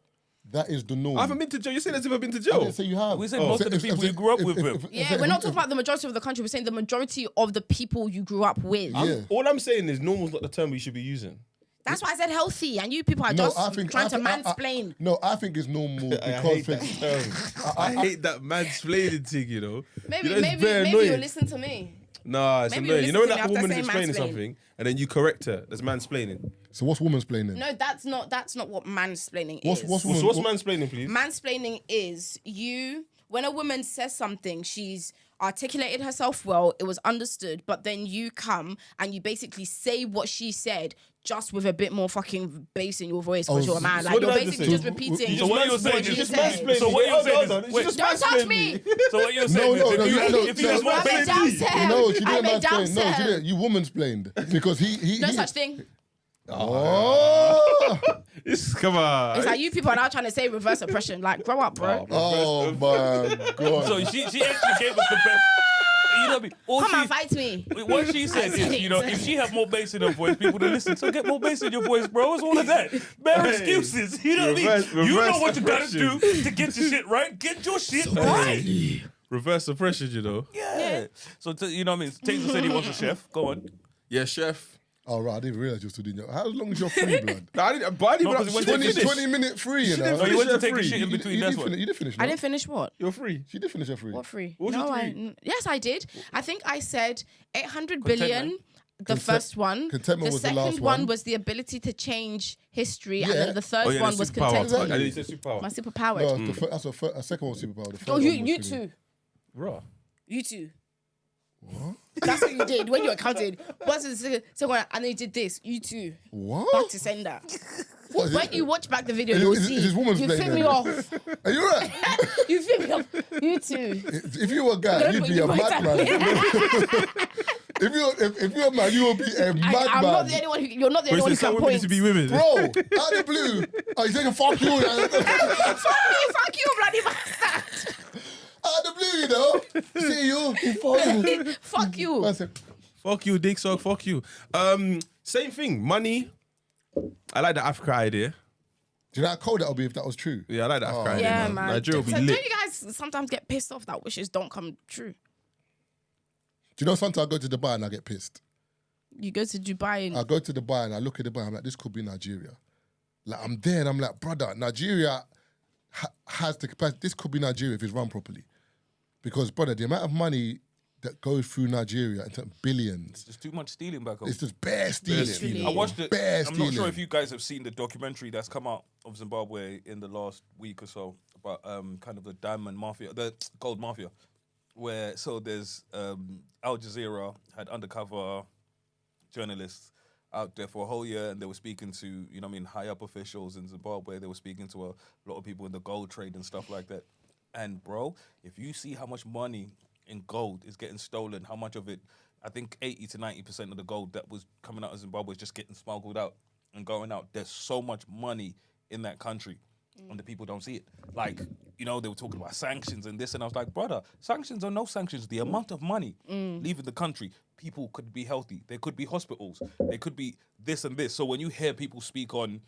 that is the norm. I haven't been to jail. You said as if I've been to I jail. didn't say you have. We said most of the people you grew up with them. Yeah, we're not talking about the majority of the country. We're saying the majority of the people you grew up with. Yeah. All I'm saying is normal's not the term we should be using. That's why I said healthy, and you people are No, just I think trying I to think- mansplain. No, I think it's normal I hate that because term. I hate that mansplaining thing, you know. Maybe, You know, it's maybe, very maybe you annoying. listen to me. Nah, it's Maybe you annoying. You know when listen that to me woman is after saying explaining mansplain. something and then you correct her, that's mansplaining. so what's woman's planning? No, that's not what mansplaining What's- is. what's So woman- what's what- mansplaining, please? Mansplaining is when a woman says something, she's articulated herself well, it was understood, but then you come and you basically say what she said just with a bit more fucking bass in your voice because Oh, you're a man. so Like what you're did I just basically say? just repeating. So what you're saying what is you just said. mansplaining. So what you're saying is, wait, just Don't touch mansplain me. So what you're saying No, is, no, if you no, if you just no, want no, I made to down set. No, she I didn't made down mansplain. No, she set. didn't. You womansplained because he. No such thing. Oh, Come on. It's like you people are now trying to say reverse oppression. Like, grow up, bro. oh my god. So she actually gave us the best. you know what I mean? All Come and she- fight me. What she said is, you know, if she had more bass in her voice, people would listen. So get more bass in your voice, bro. It's all of that. Bare excuses. You know what I mean? You know what you gotta do to get your shit right. Get your shit right. Reverse suppression, you know. Yeah. So you know what I mean? Taser said he was a chef. Go on. Yeah, chef. Oh, right, I didn't realize you were still doing your... How long is your free, blood? No, I didn't. But I didn't No, even. 'cause when 20-minute free, you know? didn't Oh, you went to Chef take a free. shit in between. That's what. You did finish, I no? didn't finish what? You're free. She did finish her free. What free? What was No, your three? yes, I did. I think I said 800 Contentment. billion. The first one. Contentment the was the second last one one. was the ability to change history, and Yeah. then the third Oh, yeah, one the was superpower. contentment. Exactly. I didn't say superpower. My superpower. No, that's a second one was superpower. The third Oh, one you was too. Raw. You too. What? That's what you did when you were counting. What's the second one? And then you did this. You too. What? Back to sender. What is When it? you watch back the video, Is- you'll is- see. is this woman's You playing flip me there? off. Are you right? You flip me off. You too. If you were a guy, you'd be a madman. If you're a man, you will be a I'm not the madman. only one who. You're not the But only one who it's some can women need point. to be women. Bro, out of the blue. Oh, he's saying fuck you. Fuck you, bloody bastard. Out of the blue, you know. See you. Fuck you. Fuck you. I said, Fuck you, dick suck. Fuck you. Same thing. Money. I like the Africa idea. do you know how cold that would be if that was true? Yeah, I like the Africa idea. Yeah, man. Nigeria will be So lit. don't you guys sometimes get pissed off that wishes don't come true? Do you know sometimes I go to Dubai and I get pissed? You go to Dubai and I go to Dubai and I look at Dubai, I'm like, this could be Nigeria. Like, I'm there and I'm like, brother, Nigeria has the capacity. This could be Nigeria if it's run properly. Because, brother, the amount of money that goes through Nigeria into billions, There's too much stealing back home. it's just bare stealing. stealing. I watched it. Bare I'm not sure stealing. if you guys have seen the documentary that's come out of Zimbabwe in the last week or so about kind of the diamond mafia, the gold mafia, where so there's Al Jazeera had undercover journalists out there for a whole year, and they were speaking to, you know what I mean, high up officials in Zimbabwe. They were speaking to a lot of people in the gold trade and stuff like that. And bro, if you see how much money in gold is getting stolen, how much of it, I think 80 to 90% of the gold that was coming out of Zimbabwe is just getting smuggled out and going out. There's so much money in that country and the people don't see it. Like, you know, they were talking about sanctions and this, and I was like, brother, sanctions or no sanctions, the amount of money leaving the country, people could be healthy. There could be hospitals. There could be this and this. So when you hear people speak on,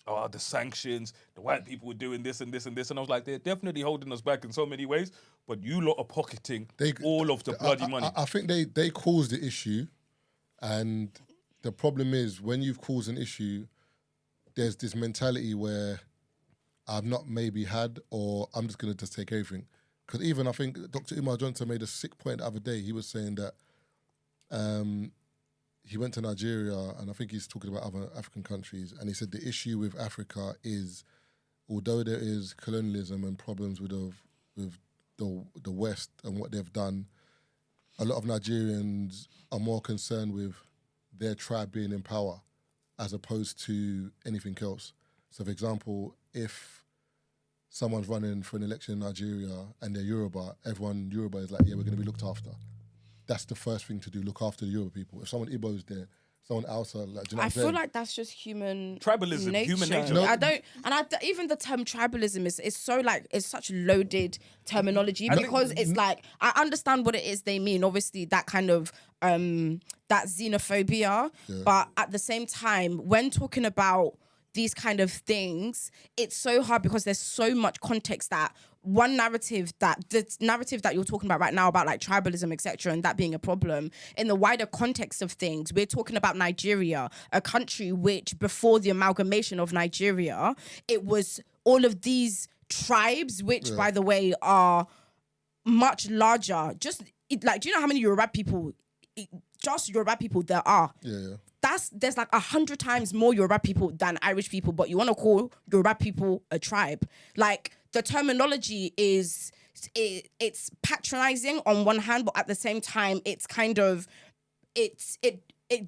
oh, the sanctions, the white people were doing this and this and this, and I was like, they're definitely holding us back in so many ways, but you lot are pocketing all of the bloody money. I think they caused the issue, and the problem is when you've caused an issue, there's this mentality where I've not maybe had, or I'm just going to just take everything. Because even I think Dr. Umar Johnson made a sick point the other day. He was saying that he went to Nigeria, and I think he's talking about other African countries, and he said the issue with Africa is, although there is colonialism and problems with the West and what they've done, a lot of Nigerians are more concerned with their tribe being in power as opposed to anything else. So, for example, if someone's running for an election in Nigeria and they're Yoruba, everyone Yoruba is like, yeah, we're going to be looked after. That's the first thing to do, look after the Yoruba people. If someone Igbo is there, someone else, like, do you know what I I'm feel saying? like that's just human Tribalism, human nature. No. I don't, and even the term tribalism is so like, it's such loaded terminology because it's like, I understand what it is they mean. Obviously, that kind of that xenophobia, but at the same time, when talking about these kind of things, it's so hard because there's so much context that the narrative that you're talking about right now about like tribalism, etc., and that being a problem in the wider context of things, we're talking about Nigeria, a country which before the amalgamation of Nigeria, it was all of these tribes, which by the way are much larger. Just like, do you know how many Yoruba people there are? Yeah. There's like 100 times more Yoruba people than Irish people, but you want to call Yoruba people a tribe. Like, the terminology is, it's patronizing on one hand, but at the same time, it's kind of, it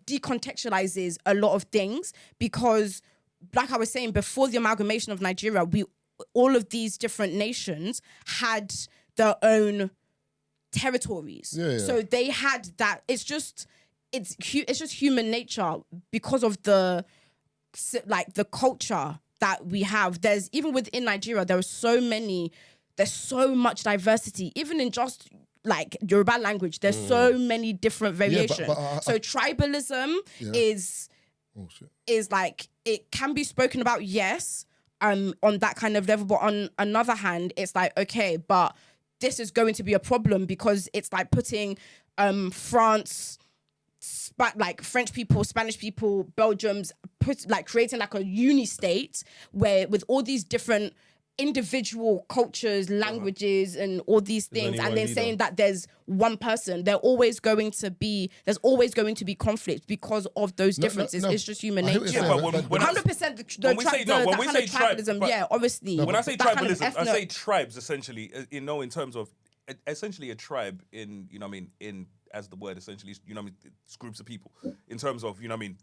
decontextualizes a lot of things because, like I was saying, before the amalgamation of Nigeria, all of these different nations had their own territories. Yeah. So they had that. It's just human nature because of the culture that we have. There's even within Nigeria, there's so much diversity, even in just like Yoruba language. There's so many different variations. So tribalism Oh shit. is like, it can be spoken about, yes, on that kind of level, but on another hand, it's like, okay, but this is going to be a problem because it's like putting France, like French people, Spanish people, Belgians, creating like a uni state where with all these different individual cultures, languages, and all these things, and then saying that there's one person, there's always going to be conflict because of those differences. It's just human nature. Yeah, but when 100% when we say tribalism, yeah, obviously. When I say that kind of tribalism, I say tribes essentially. In terms of essentially a tribe in as the word essentially, it's groups of people. In terms of,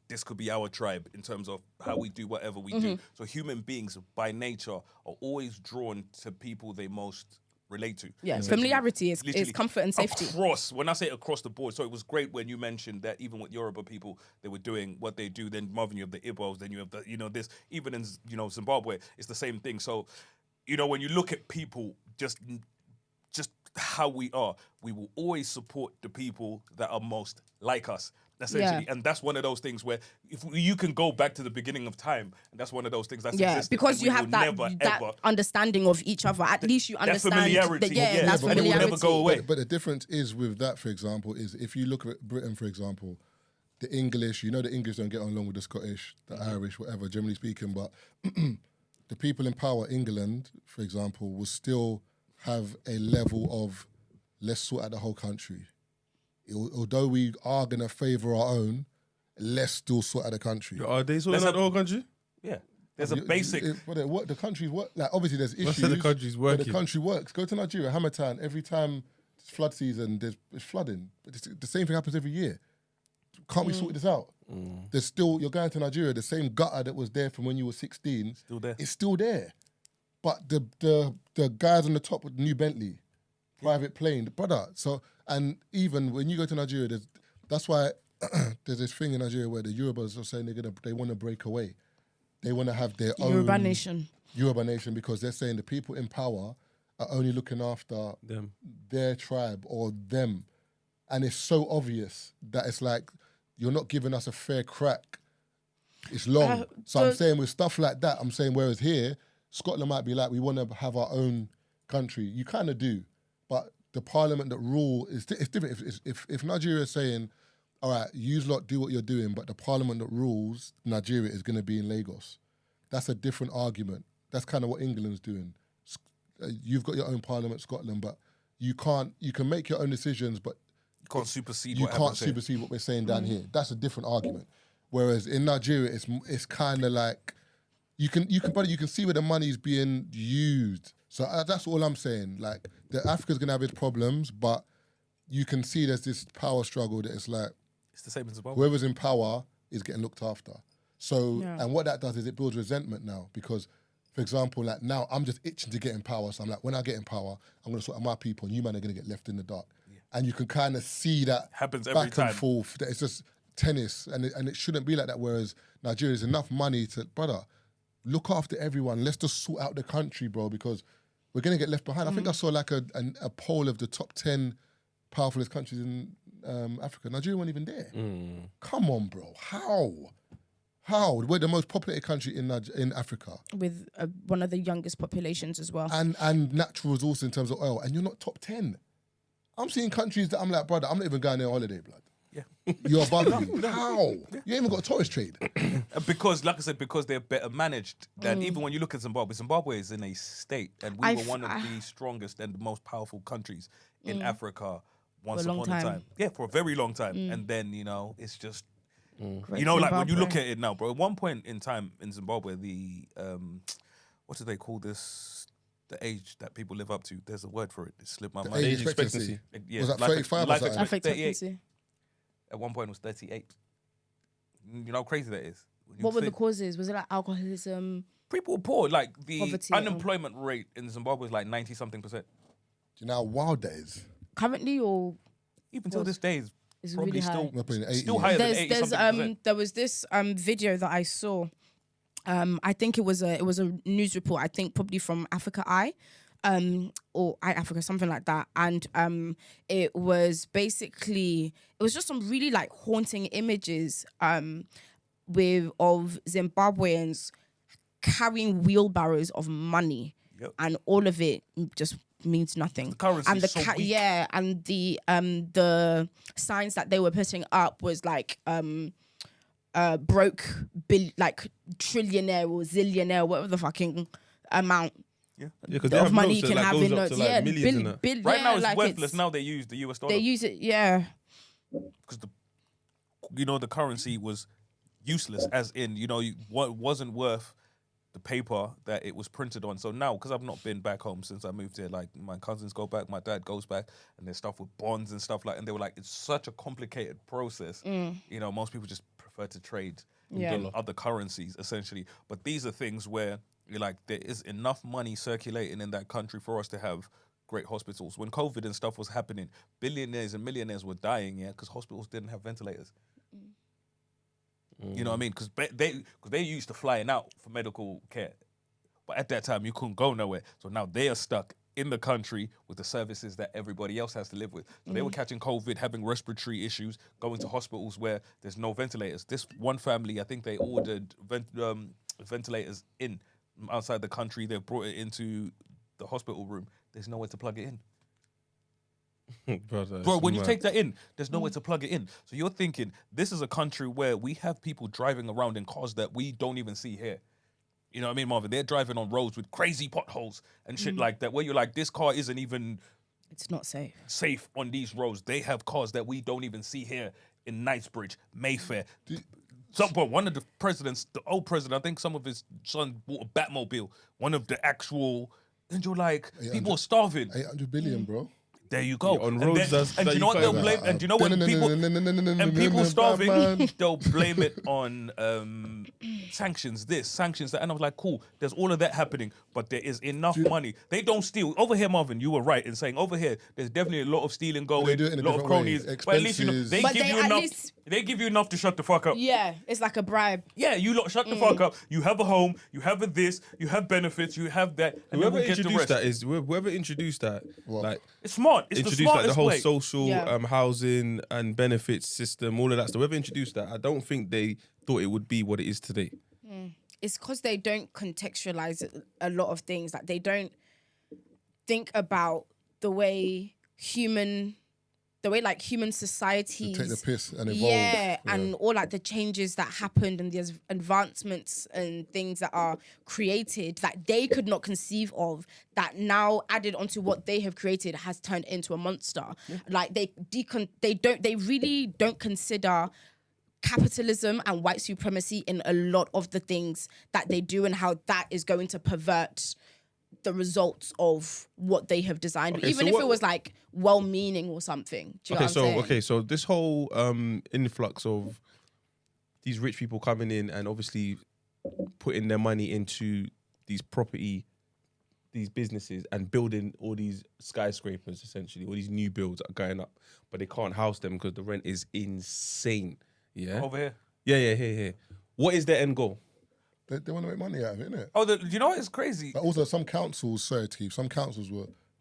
this could be our tribe in terms of how we do whatever we do. So human beings by nature are always drawn to people they most relate to. Yeah, familiarity is comfort and safety. When I say across the board, so it was great when you mentioned that even with Yoruba people, they were doing what they do. Then Marvin, you have the Igbos, then you have the, this, even in, Zimbabwe, it's the same thing. So, when you look at people, just how we are, we will always support the people that are most like us, essentially. And that's one of those things where if you can go back to the beginning of time, and that's one of those things that's existed, because you have that understanding of each other. At least you understand familiarity. That's and it will never go away. But the difference is with that, for example, is if you look at Britain, for example, the English, the English don't get along with the Scottish, the Irish, whatever, generally speaking, but the people in power, England, for example, will still have a level of let's sort out the whole country. Although we are going to favour our own, let's still sort out the country. Are they sorting out the whole country? Yeah. There's a basic... the country's work. Like, obviously, there's issues. The country's working. But the country works. Go to Nigeria, Hammertown. Every time it's flood season, there's flooding. But the same thing happens every year. Can't we sort this out? There's still... You're going to Nigeria, the same gutter that was there from when you were 16... Still there. It's still there. But the guys on the top with the new Bentley, private plane, the brother. So, and even when you go to Nigeria, that's why there's this thing in Nigeria where the Yorubas are saying they want to break away. They want to have their own Yoruba nation. Yoruba nation, because they're saying the people in power are only looking after their tribe or them. And it's so obvious that it's like, you're not giving us a fair crack. It's long. So I'm saying with stuff like that, I'm saying whereas here, Scotland might be like, we want to have our own country. You kind of do, but the parliament that rule it's different. If Nigeria is saying, all right, you lot do what you're doing, but the parliament that rules Nigeria is going to be in Lagos, that's a different argument. That's kind of what England's doing. You've got your own parliament, Scotland, but you can make your own decisions, but you can't supersede what we're saying down here. That's a different argument. Whereas in Nigeria, it's kind of like, you can see where the money's being used. So that's all I'm saying. Like, Africa's gonna have its problems, but you can see there's this power struggle that it's like, it's the same as Zimbabwe. Whoever's in power is getting looked after. So, and what that does is it builds resentment now, because, for example, like now I'm just itching to get in power. So I'm like, when I get in power, I'm gonna sort out my people, and you man are gonna get left in the dark. Yeah. And you can kind of see that happens back every time. And forth. That it's just tennis, and it shouldn't be like that. Whereas Nigeria's enough money to, brother, look after everyone. Let's just sort out the country, bro, because we're going to get left behind. I think I saw like a poll of the top 10 powerfulest countries in Africa. Nigeria wasn't even there. Come on, bro. How? We're the most populated country in Africa. With one of the youngest populations as well. And natural resources in terms of oil. And you're not top 10. I'm seeing countries that I'm like, brother, I'm not even going there on holiday, blood. Yeah. You're above me. How? You ain't even got a tourist trade. Because, like I said, because they're better managed than even when you look at Zimbabwe. Zimbabwe is in a state, and we were one of the strongest and the most powerful countries in Africa once upon a time. Yeah, for a very long time. And then, it's just, like when you look at it now, bro, at one point in time in Zimbabwe, the, what do they call this? The age that people live up to. There's a word for it. It slipped my mind. Age expectancy. Yeah, was that 35 or something? Life expectancy. At one point, it was 38. You know how crazy that is? What were the causes? Was it like alcoholism? People were poor. Like, the poverty, unemployment rate in Zimbabwe is like 90-something%. Do you know how wild that is? Currently, or even till this day, it's probably really high. still higher than 80-something%. There was this video that I saw. I think it was a news report. I think probably from Africa Eye. or Africa, something like that. And it was just some really like haunting images of Zimbabweans carrying wheelbarrows of money, and all of it just means nothing. The currency and the is so weak. and the signs that they were putting up was like broke like trillionaire or zillionaire, whatever the fucking amount because they of have money notes you that, can like, have goes in up notes. to, like, millions in that. Right now it's like worthless. Now they use the US dollar. They use it, Because the currency was useless, as in, what wasn't worth the paper that it was printed on. So now, because I've not been back home since I moved here, like my cousins go back, my dad goes back, and there's stuff with bonds and stuff and they were like, it's such a complicated process. Most people just prefer to trade in other currencies, essentially. But these are things where you're like, there is enough money circulating in that country for us to have great hospitals. When COVID and stuff was happening, billionaires and millionaires were dying, because hospitals didn't have ventilators. You know what I mean? Because they used to flying out for medical care. But at that time, you couldn't go nowhere. So now they are stuck in the country with the services that everybody else has to live with. So they were catching COVID, having respiratory issues, going to hospitals where there's no ventilators. This one family, I think they ordered ventilators in outside the country. They brought it into the hospital room. There's nowhere to plug it in. Bro, when you take that in, there's nowhere to plug it in. So you're thinking, this is a country where we have people driving around in cars that we don't even see here. You know what I mean, Marvin? They're driving on roads with crazy potholes and shit like that, where you're like, this car isn't even... It's not safe on these roads. They have cars that we don't even see here in Knightsbridge, Mayfair. One of the presidents, the old president, I think some of his son bought a Batmobile. One of the actual... And you're like, people are starving. 800 billion, bro. There you go. Yeah, on roads, and you know what they'll blame? And you know what people starving? They'll blame it on sanctions this, sanctions that. And I was like, cool. There's all of that happening, but there is enough money. They don't steal over here, Marvin. You were right in saying over here there's definitely a lot of stealing going, They do it in a a lot of different cronies. way. But at least they give you enough. They give you enough to shut the fuck up. Yeah, it's like a bribe. Yeah, you lot shut the fuck up. You have a home. You have a this. You have benefits. You have that. And whoever then we'll introduced that is whoever introduced that. Like it's smart. It's the introduced like the smartest whole way. social housing and benefits system, all of that. So whoever introduced that, I don't think they thought it would be what it is today. It's because they don't contextualize a lot of things. Like they don't think about the way human societies Take the piss and evolve. And all like the changes that happened and the advancements and things that are created that they could not conceive of, that now added onto what they have created has turned into a monster. Like they really don't consider capitalism and white supremacy in a lot of the things that they do and how that is going to pervert the results of what they have designed, even if it was like well-meaning or something. Do you know what I'm saying? So this whole influx of these rich people coming in and obviously putting their money into these businesses and building all these skyscrapers, essentially, all these new builds that are going up, but they can't house them because the rent is insane. Yeah, Over here. Yeah, here. What is their end goal? They want to make money out of it, innit? Oh, you know what? It's crazy. But also, some councils will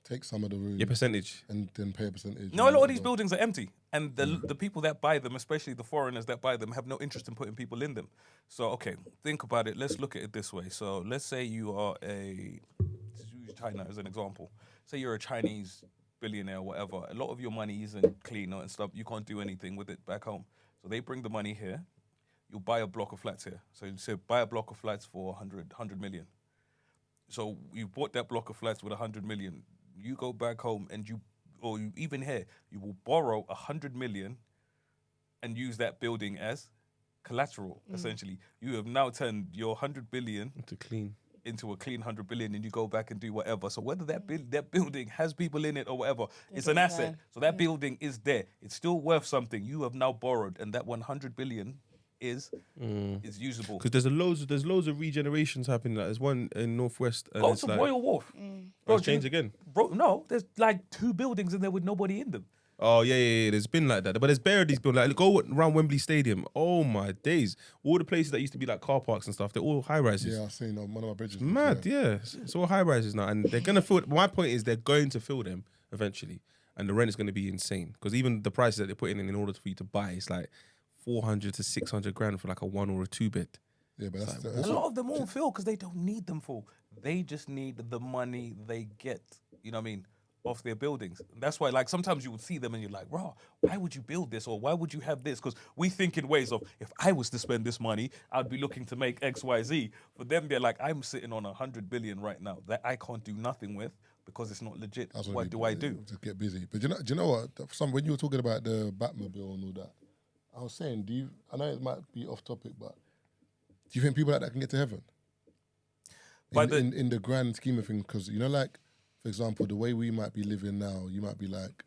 take some of the room. Your percentage. And then pay a percentage. No, a lot of these buildings are empty. And the people that buy them, especially the foreigners that buy them, have no interest in putting people in them. So, okay, think about it. Let's look at it this way. So, let's say you are let's use China as an example. Say you're a Chinese billionaire or whatever. A lot of your money isn't clean and stuff. You can't do anything with it back home. So, they bring the money here. You'll buy a block of flats here. So, you say buy a block of flats for 100 million. So, you bought that block of flats with 100 million. You go back home and you even here, you will borrow 100 million and use that building as collateral, essentially. You have now turned your 100 billion into a clean 100 billion, and you go back and do whatever. So whether that building has people in it or whatever, it's an asset. So that building is there. It's still worth something. You have now borrowed, and that 100 billion is usable. Because there's loads of regenerations happening. Like, there's one in Northwest. And Go it's to like, Royal Wharf. Bro, change again. Bro, no, there's like 2 buildings in there with nobody in them. Oh yeah. There's been like that, but there's bare of these buildings. Like go around Wembley Stadium. Oh my days! All the places that used to be like car parks and stuff, they're all high rises. Yeah, I've seen on one of my bridges. Mad, yeah. It's all high rises now, and they're gonna fill. My point is, they're going to fill them eventually, and the rent is going to be insane because even the prices that they're putting in order for you to buy, it's like 400 to 600 grand for like a 1 or a 2 bed. Yeah, but that's A lot of them won't fill because they don't need them full. They just need the money they get. You know what I mean? Off their buildings. That's why, like, sometimes you would see them and you're like, "Raw, why would you build this or why would you have this?" Because we think in ways of, if I was to spend this money, I'd be looking to make X, Y, Z. For them, they're like, I'm sitting on 100 billion right now that I can't do nothing with because it's not legit. What do I do? To get busy. But do you know what? When you were talking about the Batmobile and all that, I was saying, I know it might be off topic, but do you think people like that can get to heaven? In the grand scheme of things, because, you know, like, for example, the way we might be living now, you might be like,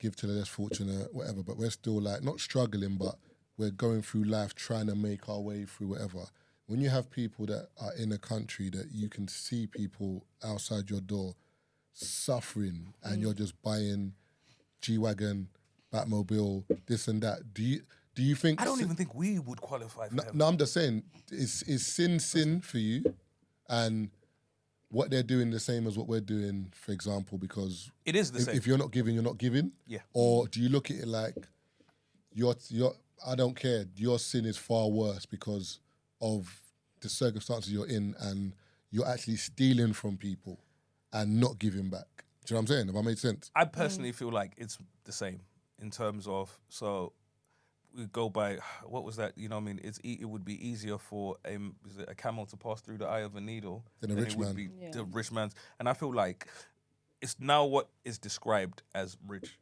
give to the less fortunate, whatever, but we're still like, not struggling, but we're going through life trying to make our way through whatever. When you have people that are in a country that you can see people outside your door suffering and you're just buying G-Wagon, Batmobile, this and that, do you think... I don't even think we would qualify for heaven. No, I'm just saying, is sin for you? And... what they're doing the same as what we're doing, for example, because it is the same. If you're not giving, you're not giving. Yeah. Or do you look at it like I don't care, your sin is far worse because of the circumstances you're in and you're actually stealing from people and not giving back. Do you know what I'm saying? Have I made sense? I personally feel like it's the same in terms of, so we go by, what was that? You know what I mean? It would be easier for a camel to pass through the eye of a needle than a rich man. The rich man's. And I feel like it's now what is described as rich.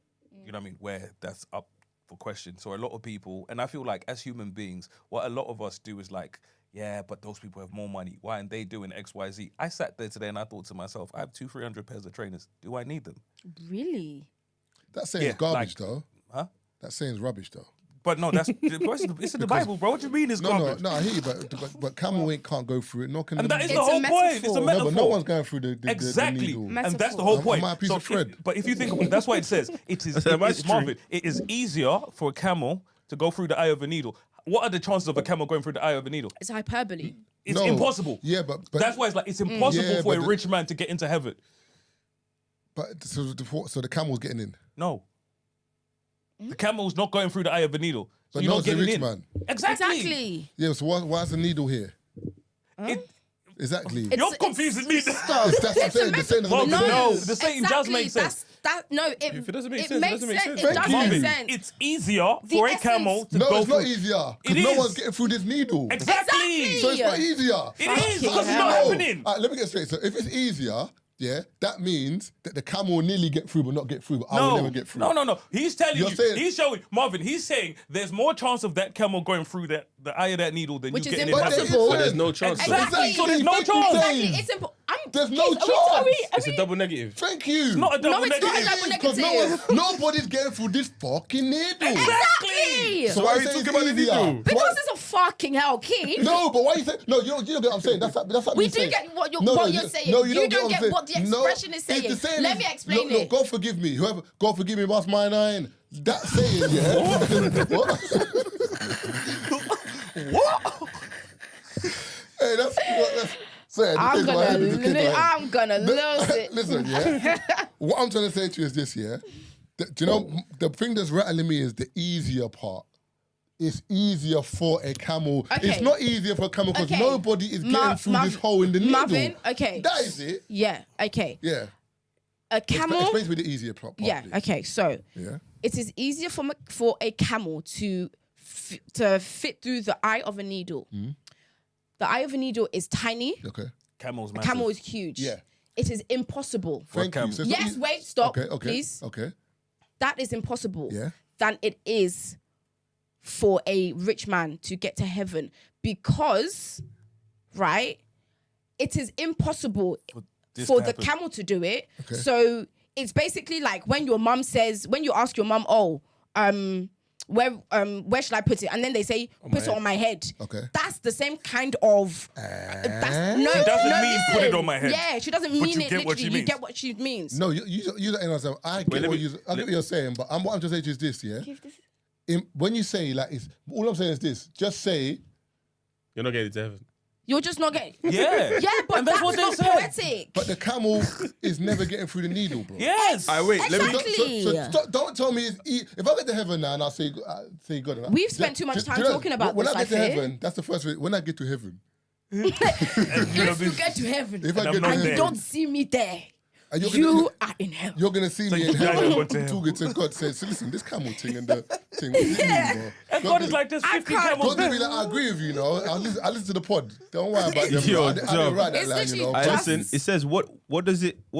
You know what I mean? Where that's up for question. So a lot of people, and I feel like as human beings, what a lot of us do is like, yeah, but those people have more money. Why aren't they doing X, Y, Z? I sat there today and I thought to myself, I have 200-300 pairs of trainers. Do I need them? Really? That saying's garbage, though. Huh? That saying's rubbish, though. But no, it's in the Bible, bro. What do you mean it's garbage? No, I hear you, but camel can't go through it. And that is the whole point. It's a metaphor. No, but no one's going through the exactly. needle. And that's the whole point. My piece of thread. But if you think about it, that's why it says Marvin, it is easier for a camel to go through the eye of a needle. What are the chances of a camel going through the eye of a needle? It's hyperbole. It's impossible. Yeah, but that's why it's like it's impossible for a rich man to get into heaven. But so the camel's getting in. No. The camel's not going through the eye of a needle. So But you're no, not it's a getting rich in. man. Exactly. Yeah, so why's the needle here? It, Exactly. you're confusing me. That's what I'm saying. The saying doesn't make sense. No, the saying does make sense. If it doesn't make sense, it makes doesn't make sense. It does Thank make you. sense. It's easier for a camel to No, go it's through. not easier. It Because no is. one's getting through this needle. Exactly. So it's not easier. It is because it's hell. not happening. All right, let me get straight. So if it's easier, yeah, that means that the camel will nearly get through but not get through. But I will never get through. No. He's telling You're you. saying- He's showing Marvin. He's saying there's more chance of that camel going through the eye of that needle than Which you is getting in heaven. impossible. But there's no chance. Exactly. So there's no Thank you, chance. Exactly. James. It's simple. There's no Are chance. It's a double negative. Thank you. It's not a double No, it's not a negative. double Because negative. nobody's getting through this fucking needle. Exactly. So why why are are you you talking talking about the needle? Because it's a fucking hell key. No, but why you say no? You don't get what I'm saying. That's what We me do saying. get what you're saying. No, You don't don't what I'm get saying. what the expression is saying. It's the same Let as- me explain look, it. God forgive me. Whoever, God forgive me, what's my nine? That saying, yeah. What? Hey, that's saying. I'm gonna lose it. Listen, yeah. What I'm trying to say to you is this, yeah. Do you know the thing that's rattling me is the easier part. It's easier for a camel. Okay. It's not easier for a camel because Okay. nobody is getting through this hole in the needle. Marvin, okay. That is it. Yeah, okay. Yeah. A camel. Explain to me the easier part. Yeah, please. okay. So Yeah. it is easier for a camel to fit through the eye of a needle. The eye of a needle is tiny. Okay. Camel's A massive. camel is huge. Yeah. It is impossible. Thank you. camel. So it's not Yes, easy- wait, stop, Okay. please. Okay. That is impossible. Yeah. Than it is for a rich man to get to heaven because, right, it is impossible this for to the happen. camel to do it. Okay. So it's basically like when you ask your mum, where should I put it? And then they say, put it on my head. Okay. That's the same kind of. That's, no, She doesn't mean listen. put it on my head. Yeah, she doesn't mean you it get what literally. she You means. get what she means. No, you don't understand. I get what you're saying, but what I'm just saying is this, yeah. When you say like, all I'm saying is this. Just say You're not getting to heaven. You're just not getting. Yeah. Yeah, but And that's that's what not they said. poetic. But the camel is never getting through the needle, bro. Yes. Wait, let me. Exactly. So don't tell me if I get to heaven now and I'll say God. We've spent too much time talking about when this, I get to I think. heaven, that's the first thing. When I get to heaven, If you get to heaven if I I'm get to not and heaven, you don't see me there, and you are in hell. you're gonna see me in you die heaven and go to hell. talking to God. Saying, so listen, this camel thing and the thing. What does it mean, bro? And God is like, there's 50 can't- camels God to be there. like, I agree with you, I listen to the pod. Don't worry about them. Yo, I didn't Joe. write that It's line, you know. literally I just- listen. It says what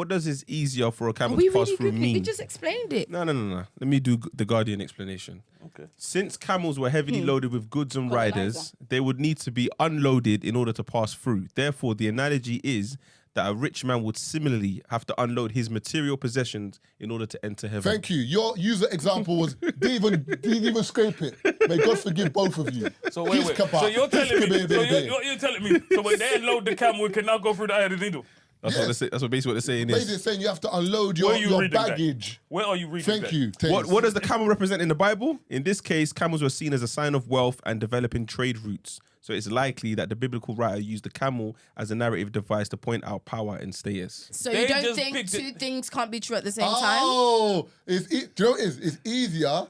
does is easier for a camel we to pass really through did. mean? We just explained it. No. Let me do the Guardian explanation. Okay. Since camels were heavily loaded with goods and riders, they would need to be unloaded in order to pass through. Therefore, the analogy is that a rich man would similarly have to unload his material possessions in order to enter heaven. Thank you. Your user example was didn't even scrape it. May God forgive both of you. So wait. Kiss kebab. So you're telling me. Kiss kebab. You're telling me. So when they unload the camel, it can now go through the eye of the needle. That's what they say, that's what basically what they're saying Basically is. saying you have to unload Where your, are you your reading that? baggage. Where are you reading Thank that? you. Taze. What does the camel represent in the Bible? In this case, camels were seen as a sign of wealth and developing trade routes. So it's likely that the biblical writer used the camel as a narrative device to point out power and status. So They you don't just think picked two it. things can't be true at the same time? Oh, do you know what it is? It's easier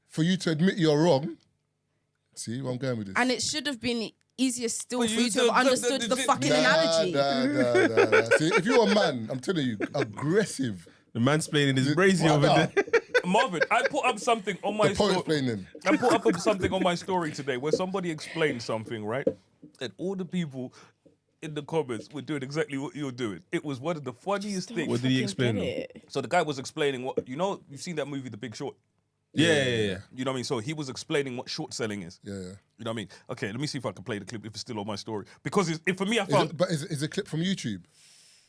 for you to admit you're wrong. See where I'm going with this? And it should have been easier still But for you you to said have understood that- the that- fucking Nah. analogy. See, if you're a man, I'm telling you, aggressive. The mansplaining is brazy over Brother, there. Marvin, I put up something on my The poet story. explaining. I put up something on my story today where somebody explained something, right? And all the people in the comments were doing exactly what you're doing. It was one of the funniest things. What did he explain? though? So the guy was explaining what, you've seen that movie, The Big Short. Yeah. You know what I mean? So he was explaining what short selling is. Yeah. You know what I mean? Okay, let me see if I can play the clip if it's still on my story. Because for me, I Is found... it, but is a clip from YouTube?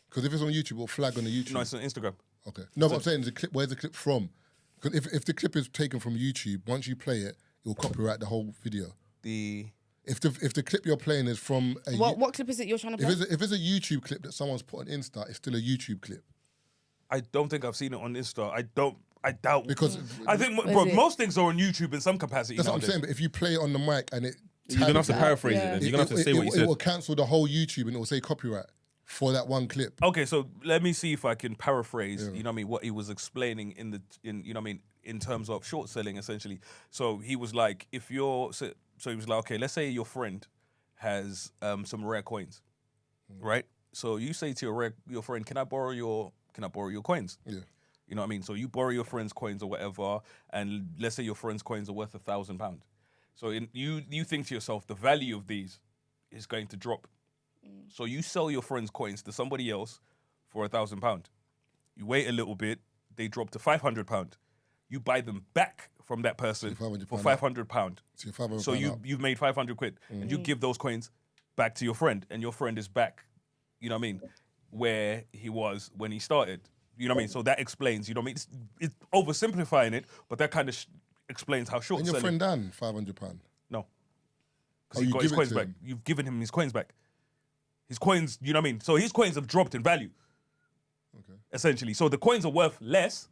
Because if it's on YouTube, it'll flag on the YouTube. No, it's on Instagram. Okay. No, but I'm saying, where's the clip from? Because if the clip is taken from YouTube, once you play it, it will copyright the whole video. If the clip you're playing is from a What clip is it you're trying to play? if it's a YouTube clip that someone's put on Insta, it's still a YouTube clip. I don't think I've seen it on Insta. I doubt. Because I think, What bro, is it? most things are on YouTube in some capacity. that's what I'm nowadays. saying. But if you play it on the mic and it You're gonna have to tags paraphrase it. Yeah. Then. You're gonna have to say what you it said. will cancel the whole YouTube and it will say copyright for that one clip. Okay, so let me see if I can paraphrase, you know what I mean, what he was explaining in you know what I mean, in terms of short selling essentially. So he was like, so he was like, okay, let's say your friend has some rare coins, right? So you say to your friend, can I borrow your coins? Yeah. You know what I mean? So you borrow your friend's coins or whatever, and let's say your friend's coins are worth £1,000. So you think to yourself, the value of these is going to drop. So you sell your friend's coins to somebody else for £1,000. You wait a little bit, they drop to £500. You buy them back from that person for £500. So £500 So up. you've made 500 quid, and you give those coins back to your friend, and your friend is back, you know what I mean, where he was when he started. You know what I mean? So that explains, you know what I mean? It's oversimplifying it, but that kind of explains how short And your selling. friend Dan, £500. No. Oh, Because he you got give his it coins to back. him. You've given him his coins back. His coins, you know what I mean? So his coins have dropped in value. Okay. Essentially. So the coins are worth less,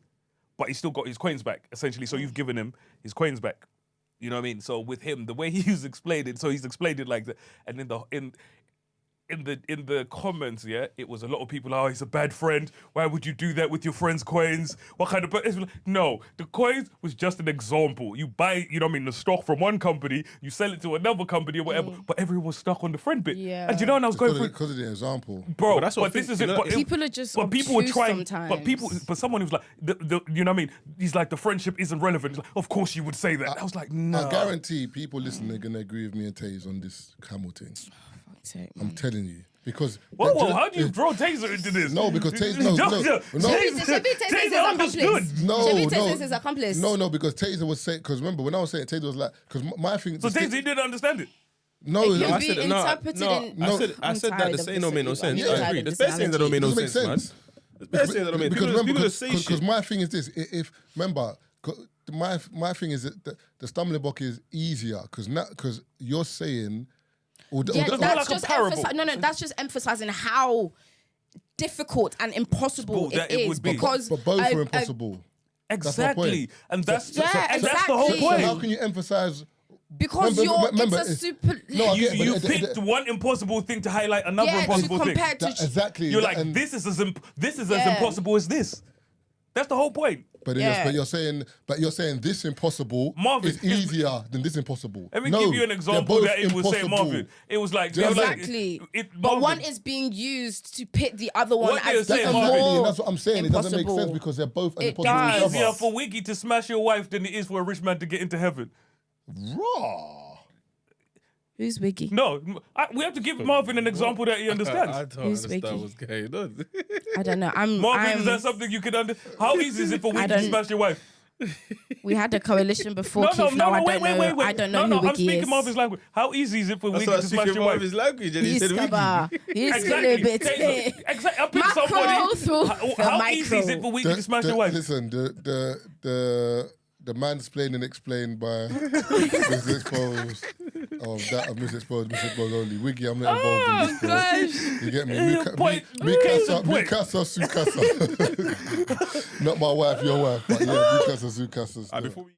but he's still got his coins back, essentially. So you've given him his coins back. You know what I mean? So with him, the way he's explained it, so he's explained it like that. And in the comments, yeah, it was a lot of people, oh, he's a bad friend. Why would you do that with your friend's coins? What kind of... No, the coins was just an example. You buy, you know what I mean, the stock from one company, you sell it to another company or whatever, but everyone was stuck on the friend bit. Yeah. And you know, and I was going through... Because of the example. Bro, But that's what but this I is think, it. you know, But People are just But people were obtuse trying. sometimes. But someone who's like, you know what I mean? He's like, the friendship isn't relevant. He's like, of course you would say that. I was like, no. I guarantee people listening are going to agree with me and Taze on this camel thing. Fuck's sake, I'm man. telling you. Because... Whoa, how do you throw Tazer into this? No, because Taze... No. Should be Taser's accomplice. No, Should be no. Taser's accomplice. No, because Taser was saying... Because remember, when I was saying Taser was like... Because my thing... So Tazer, you didn't understand it. No, It can I be said... interpreted in... I said that the saying don't make no sense. Yeah. I agree. There's best things that don't make no Doesn't make sense, man. sense. There's best things that don't make Because people remember, that say because shit. my thing is this: if remember, My thing is that the stumbling block is easier because you're saying. That's like a just parable. that's just emphasizing how difficult and impossible That it it is would be. because But both are impossible. Exactly, and that's Yeah, that's the whole exactly. point. So how can you emphasize? because Remember, it's a super. No, I get it, You but picked one impossible thing to highlight another yeah, impossible thing. compared to Exactly. You're like, and- this is as Yeah. impossible as this. That's the whole point. But Yeah. you're saying this impossible Marvin, is easier than this impossible. Let me No, give you an they're example both that it was saying impossible. Marvin. It was like, Do you know what I'm exactly. It, but Marvin, one is being used to pit the other one What they're as saying, even Marvin, more. And that's what I'm saying. It doesn't make sense impossible. because they're both It impossible does. to each easier other. for Wiggy to smash your wife than it is for a rich man to get into heaven. Raw. Who's Wiggy? No, we have to give Marvin an example that he I understands. don't Who's understand Vicky? what's going on. I don't know. Marvin, is that something you can understand? How easy is it for Wiggy to don't- smash your wife? We had a coalition before Keith. Now I don't know. I don't know who I'm Wiggy speaking is. Marvin's language. How easy is it for That's Wiggy why I to smash speak your wife? Marvin's language and he He's said Wiggy. Skaba. He's a little bit. Exactly. I picked Macro somebody. through the How easy is micro. it for Wiggy to smash your wife? Listen, the mansplained and explained by Mrs. Exposed of Mrs. Exposed only. Wiggy, I'm not involved in this. Bro. Gosh. You get me? Point. Mikasa, Sukasa. Not my wife, your wife, but yeah, Mikasa, Sukasa. Before we